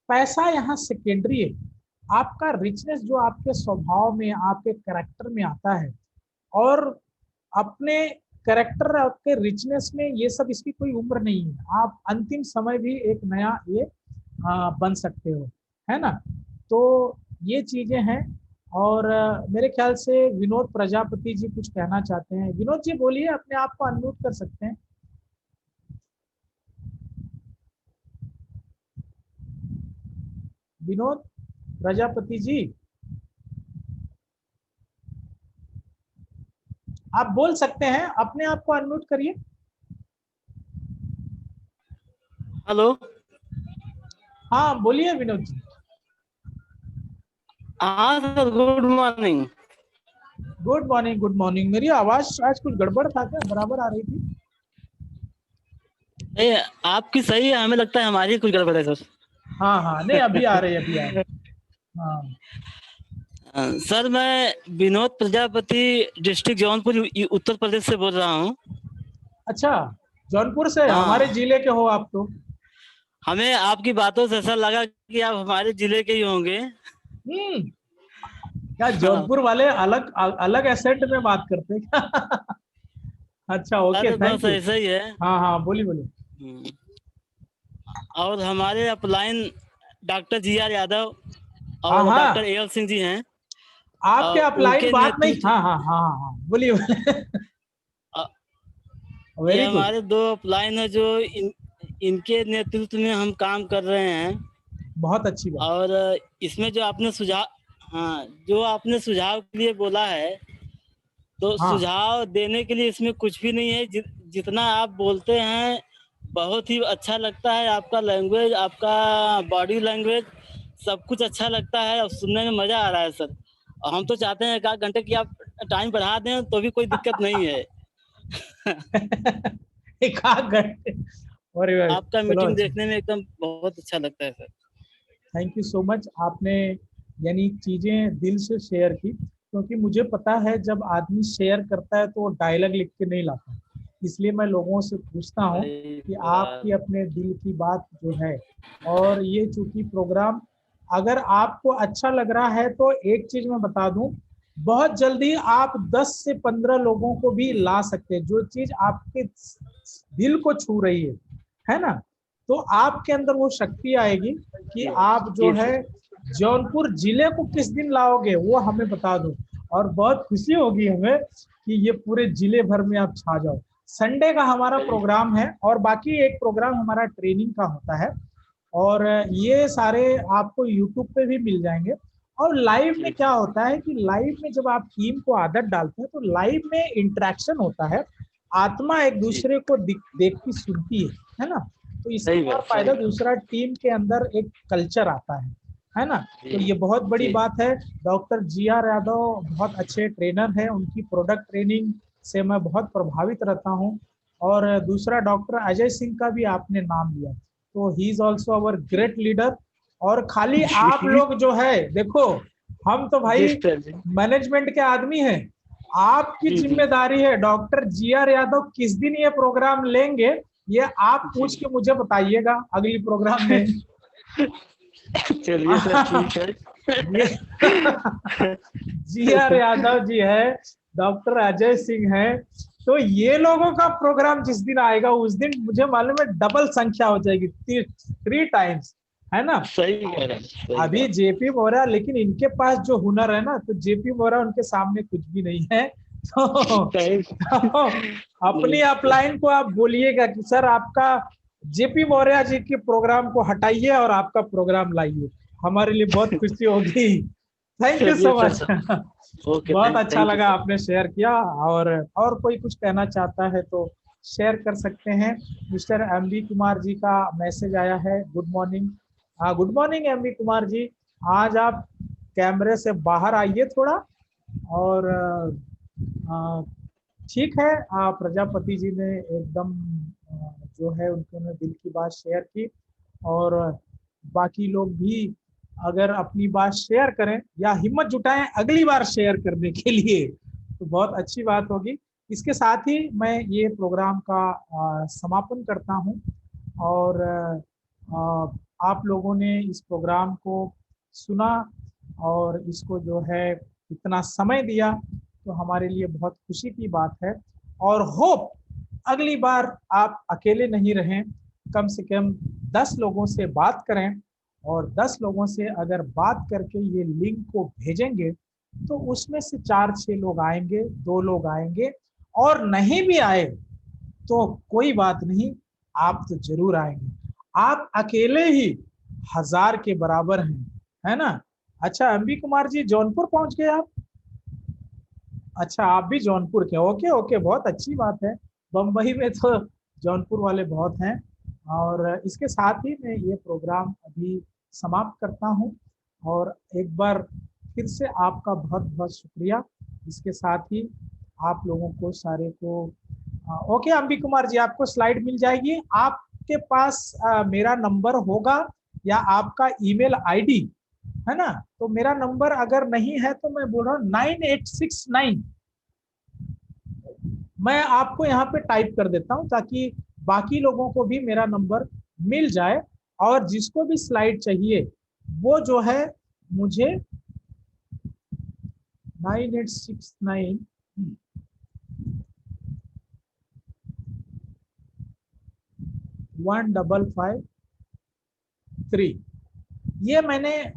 पैसा यहाँ सेकेंडरी है, आपका रिचनेस जो आपके स्वभाव में, आपके कैरेक्टर में आता है, और अपने कैरेक्टर, आपके रिचनेस में ये सब, इसकी कोई उम्र नहीं है। आप अंतिम समय भी एक नया ये बन सकते हो, है ना? तो ये चीजें हैं। और मेरे ख्याल से विनोद प्रजापति जी कुछ कहना चाहते हैं। विनोद जी बोलिए, अपने आप को अनम्यूट कर सकते हैं। विनोद प्रजापति जी, आप बोल सकते हैं, अपने आप को अनम्यूट करिए। हेलो। हाँ बोलिए विनोद जी। हाँ sir, good morning. Good morning, good morning. मेरी आवाज आज कुछ गड़बड़ था क्या? बराबर आ रही थी? नहीं, आपकी सही है, हमें लगता है हमारी कुछ गड़बड़ है सर। हाँ हाँ, नहीं अभी आ रही है, अभी आ रही है। हाँ सर, मैं विनोद प्रजापति, डिस्ट्रिक्ट जौनपुर, उत्तर प्रदेश से बोल रहा हूँ। अच्छा, जौनपुर से? हाँ। हमारे जिले के हो आप तो। हमें आपकी बातों से ऐसा लगा कि आप हमारे जिले के ही होंगे। क्या जौनपुर वाले अलग अलग एसेंट में बात करते हैं क्या? अच्छा, ओके, अरे थैंक बस यू। ऐसा ही है। हाँ हाँ, बोलिए बोलिए। और हमारे अपलाइन डॉक्टर जी.आर. यादव हाँ और हाँ, डॉक्टर ए.एल. सिंह जी हैं। आपके अपलाइन उनके बात नहीं। नेतृत्व, हाँ हाँ हाँ हाँ, बोलिए बोलिए। ये वेरी गुड। हमारे दो अपलाइन है जो इनके नेतृत्व में हम काम कर रहे हैं। बहुत अच्छी बात। और इसमें जो आपने सुझाव, हाँ, जो आपने सुझाव के लिए बोला है, तो हाँ सुझाव देने के लिए इसमें कुछ भी नहीं है। जितना आप बोलते हैं बहुत ही अच्छा लगता है। आपका लैंग्वेज, आपका बॉडी लैंग्वेज, सब कुछ अच्छा लगता है और सुनने में मजा आ रहा है सर। और हम तो चाहते हैं 1 घंटे की आप टाइम बढ़ा दें तो भी कोई दिक्कत नहीं है। एक आध घंटे। अरे भाई, आपका चलो मीटिंग अच्छा। देखने में एकदम बहुत अच्छा लगता है sir. Thank you so much. आपने यानी चीजें दिल से शेयर की, क्योंकि मुझे पता है जब आदमी शेयर करता है तो वो डायलॉग लिख के नहीं लाता। इसलिए मैं लोगों से पूछता हूँ कि आपकी अपने दिल की बात जो है। और ये चूंकि प्रोग्राम अगर आपको अच्छा लग रहा है तो एक चीज मैं बता दूं, बहुत जल्दी आप 10 से 15 लोगों को भी ला सकते हैं। जो चीज आपके दिल को छू रही है ना, तो आपके अंदर वो शक्ति आएगी कि आप जो है जौनपुर जिले को किस दिन लाओगे वो हमें बता दो। और बहुत खुशी होगी हमें कि ये पूरे जिले भर में आप छा जाओ। संडे का हमारा प्रोग्राम है और बाकी एक प्रोग्राम हमारा ट्रेनिंग का होता है। और ये सारे आपको यूट्यूब पे भी मिल जाएंगे। और लाइव में क्या होता है कि लाइव में जब आप टीम को आदत डालते हैं तो लाइव में इंटरेक्शन होता है, आत्मा एक दूसरे को देखती सुनती है ना? तो इससे और फायदा दूसरा, टीम के अंदर एक कल्चर आता है ना? तो ये बहुत बड़ी बात है। Doctor G.R.. यादव बहुत अच्छे ट्रेनर हैं, उनकी प्रोडक्ट ट्रेनिंग से मैं बहुत प्रभावित रहता हूँ। और दूसरा डॉक्टर अजय सिंह का भी आपने नाम लिया, तो he is also our great leader. और खाली आप लोग जो है, देखो हम तो भाई मैनेजमेंट के आदमी हैं, आपकी जिम्मेदारी है। Doctor G.R.. यादव किस दिन ये प्रोग्राम लेंगे ये आप पूछ के मुझे बताइएगा अगली प्रोग्राम में। चलिए सर, ठीक है। जी.आर. यादव जी है, डॉक्टर अजय सिंह है, तो ये लोगों का प्रोग्राम जिस दिन आएगा उस दिन मुझे मालूम है डबल संख्या हो जाएगी, 3 टाइम्स, है ना। सही कह रहे हैं, सही अभी बात। जेपी मोरा, लेकिन इनके पास जो हुनर है ना, तो जेपी मोरा उनके सामने कुछ भी नहीं है। सही। तो अपनी अपलाइन को आप बोलिएगा कि सर आपका जेपी मौर्य जी के प्रोग्राम को हटाइए और आपका प्रोग्राम लाइए, हमारे लिए बहुत खुशी होगी। थैंक यू चलिए सो मच। सर, ओके, बहुत अच्छा थैंक यू लगा सर। आपने शेयर किया। और कोई कुछ कहना चाहता है तो शेयर कर सकते हैं। Mister M B Kumar ji का मैसेज आया है, गुड मॉर्निंग। हाँ, good morning M B Kumar ji. आज आप कैमरे से बाहर आइए थोड़ा। और अ, ठीक है, प्रजापति जी ने एकदम जो है उन्होंने दिल की बात शेयर की। और बाकी लोग भी अगर अपनी बात शेयर करें या हिम्मत जुटाएं अगली बार शेयर करने के लिए, तो बहुत अच्छी बात होगी। इसके साथ ही मैं ये प्रोग्राम का समापन करता हूं। और आप लोगों ने इस प्रोग्राम को सुना और इसको जो है इतना समय दिया, तो हमारे लिए बहुत खुशी की बात है। और होप अगली बार आप अकेले नहीं रहें, कम से कम 10 लोगों से बात करें। और 10 लोगों से अगर बात करके ये लिंक को भेजेंगे तो उसमें से 4-6 लोग आएंगे, 2 लोग आएंगे। और नहीं भी आए तो कोई बात नहीं, आप तो जरूर आएंगे। आप अकेले ही 1000 के बराबर हैं, है ना। अच्छा एमबी कुमार जी, जौनपुर पहुंच गए आप? अच्छा, आप भी जौनपुर के, ओके ओके, बहुत अच्छी बात है। बम्बई में तो जौनपुर वाले बहुत हैं। और इसके साथ ही मैं ये प्रोग्राम अभी समाप्त करता हूं। और एक बार फिर से आपका बहुत बहुत शुक्रिया। इसके साथ ही आप लोगों को सारे को ओके अम्बी कुमार जी, आपको स्लाइड मिल जाएगी। आपके पास मेरा नंबर होगा या आपका ईमेल आईडी, है ना। तो मेरा नंबर अगर नहीं है तो मैं बोल रहा हूँ 9869, मैं आपको यहाँ पे टाइप कर देता हूँ ताकि बाकी लोगों को भी मेरा नंबर मिल जाए। और जिसको भी स्लाइड चाहिए वो जो है मुझे 9869 1553, ये मैंने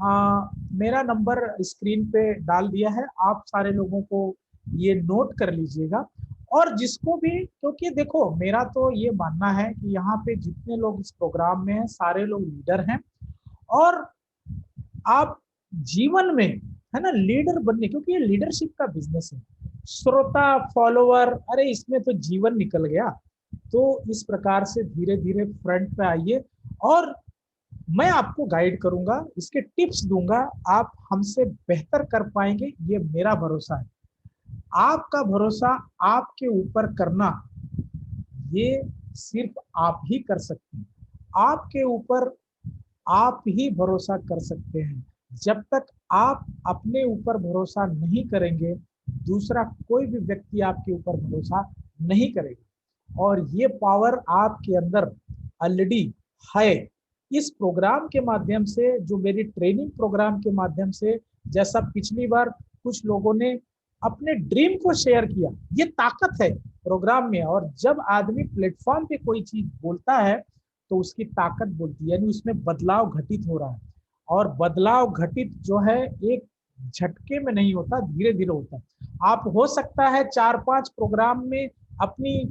मेरा नंबर स्क्रीन पे डाल दिया है। आप सारे लोगों को ये नोट कर लीजिएगा। और जिसको भी, क्योंकि देखो मेरा तो ये मानना है कि यहाँ पे जितने लोग इस प्रोग्राम में हैं सारे लोग लीडर हैं। और आप जीवन में, है ना, लीडर बनने, क्योंकि ये लीडरशिप का बिजनेस है। श्रोता फॉलोअर, अरे इसमें तो जीवन निकल गया। तो इस प्रकार से धीरे धीरे फ्रंट पे आइए और मैं आपको गाइड करूंगा, इसके टिप्स दूंगा। आप हमसे बेहतर कर पाएंगे, ये मेरा भरोसा है। आपका भरोसा आपके ऊपर करना, ये सिर्फ आप ही कर सकते हैं। आपके ऊपर आप ही भरोसा कर सकते हैं। जब तक आप अपने ऊपर भरोसा नहीं करेंगे, दूसरा कोई भी व्यक्ति आपके ऊपर भरोसा नहीं करेगा। और ये पावर आपके अंदर ऑलरेडी है। इस प्रोग्राम के माध्यम से, जो मेरी ट्रेनिंग प्रोग्राम के माध्यम से, जैसा पिछली बार कुछ लोगों ने अपने ड्रीम को शेयर किया, ये ताकत है प्रोग्राम में। और जब आदमी प्लेटफॉर्म पे कोई चीज बोलता है तो उसकी ताकत बोलती है, यानी उसमें बदलाव घटित हो रहा है। और बदलाव घटित जो है एक झटके में नहीं होता, धीरे धीरे होता है। आप हो सकता है 4-5 प्रोग्राम में अपनी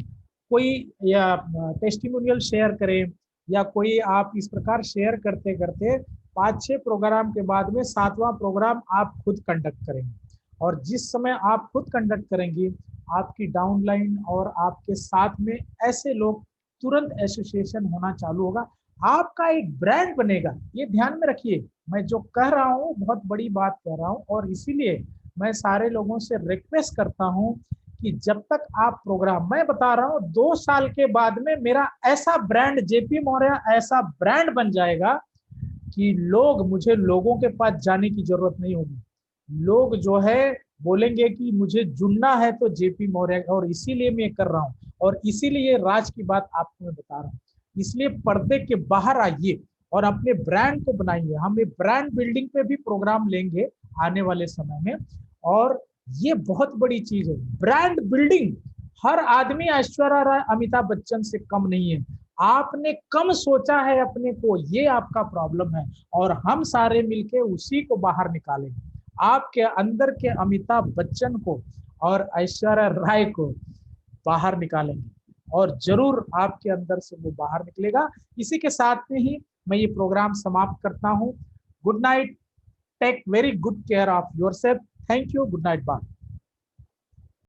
कोई या टेस्टिमोनियल शेयर करें, या कोई आप इस प्रकार शेयर करते करते 5-6 प्रोग्राम के बाद में 7वां प्रोग्राम आप खुद कंडक्ट करेंगे। और जिस समय आप खुद कंडक्ट करेंगे, आपकी डाउनलाइन और आपके साथ में ऐसे लोग तुरंत एसोसिएशन होना चालू होगा। आपका एक ब्रांड बनेगा। ये ध्यान में रखिए, मैं जो कह रहा हूँ बहुत बड़ी बात कह रहा हूँ। और इसीलिए मैं सारे लोगों से रिक्वेस्ट करता हूँ कि जब तक आप प्रोग्राम, मैं बता रहा हूँ 2 साल के बाद में मेरा ऐसा ब्रांड, जेपी मौर्य ऐसा ब्रांड बन जाएगा कि मुझे लोगों के पास जाने की जरूरत नहीं होगी। लोग जो है बोलेंगे कि मुझे जुड़ना है तो जेपी मौर्य, और इसीलिए मैं कर रहा हूँ। और इसीलिए राज की बात आपको मैं बता रहा हूँ। इसलिए पर्दे के बाहर आइए और अपने ब्रांड को बनाइए। हम एक ब्रांड बिल्डिंग पे भी प्रोग्राम लेंगे आने वाले समय में। और ये बहुत बड़ी चीज है, ब्रांड बिल्डिंग। हर आदमी ऐश्वर्या राय अमिताभ बच्चन से कम नहीं है। आपने कम सोचा है अपने को, ये आपका प्रॉब्लम है, और हम सारे मिलके उसी को बाहर निकालेंगे। आपके अंदर के अमिताभ बच्चन को और ऐश्वर्या राय को बाहर निकालेंगे, और जरूर आपके अंदर से वो बाहर निकलेगा। इसी के साथ में ही मैं ये प्रोग्राम समाप्त करता हूँ। Good night, take very good care of yourself. Thank you, good night, bye.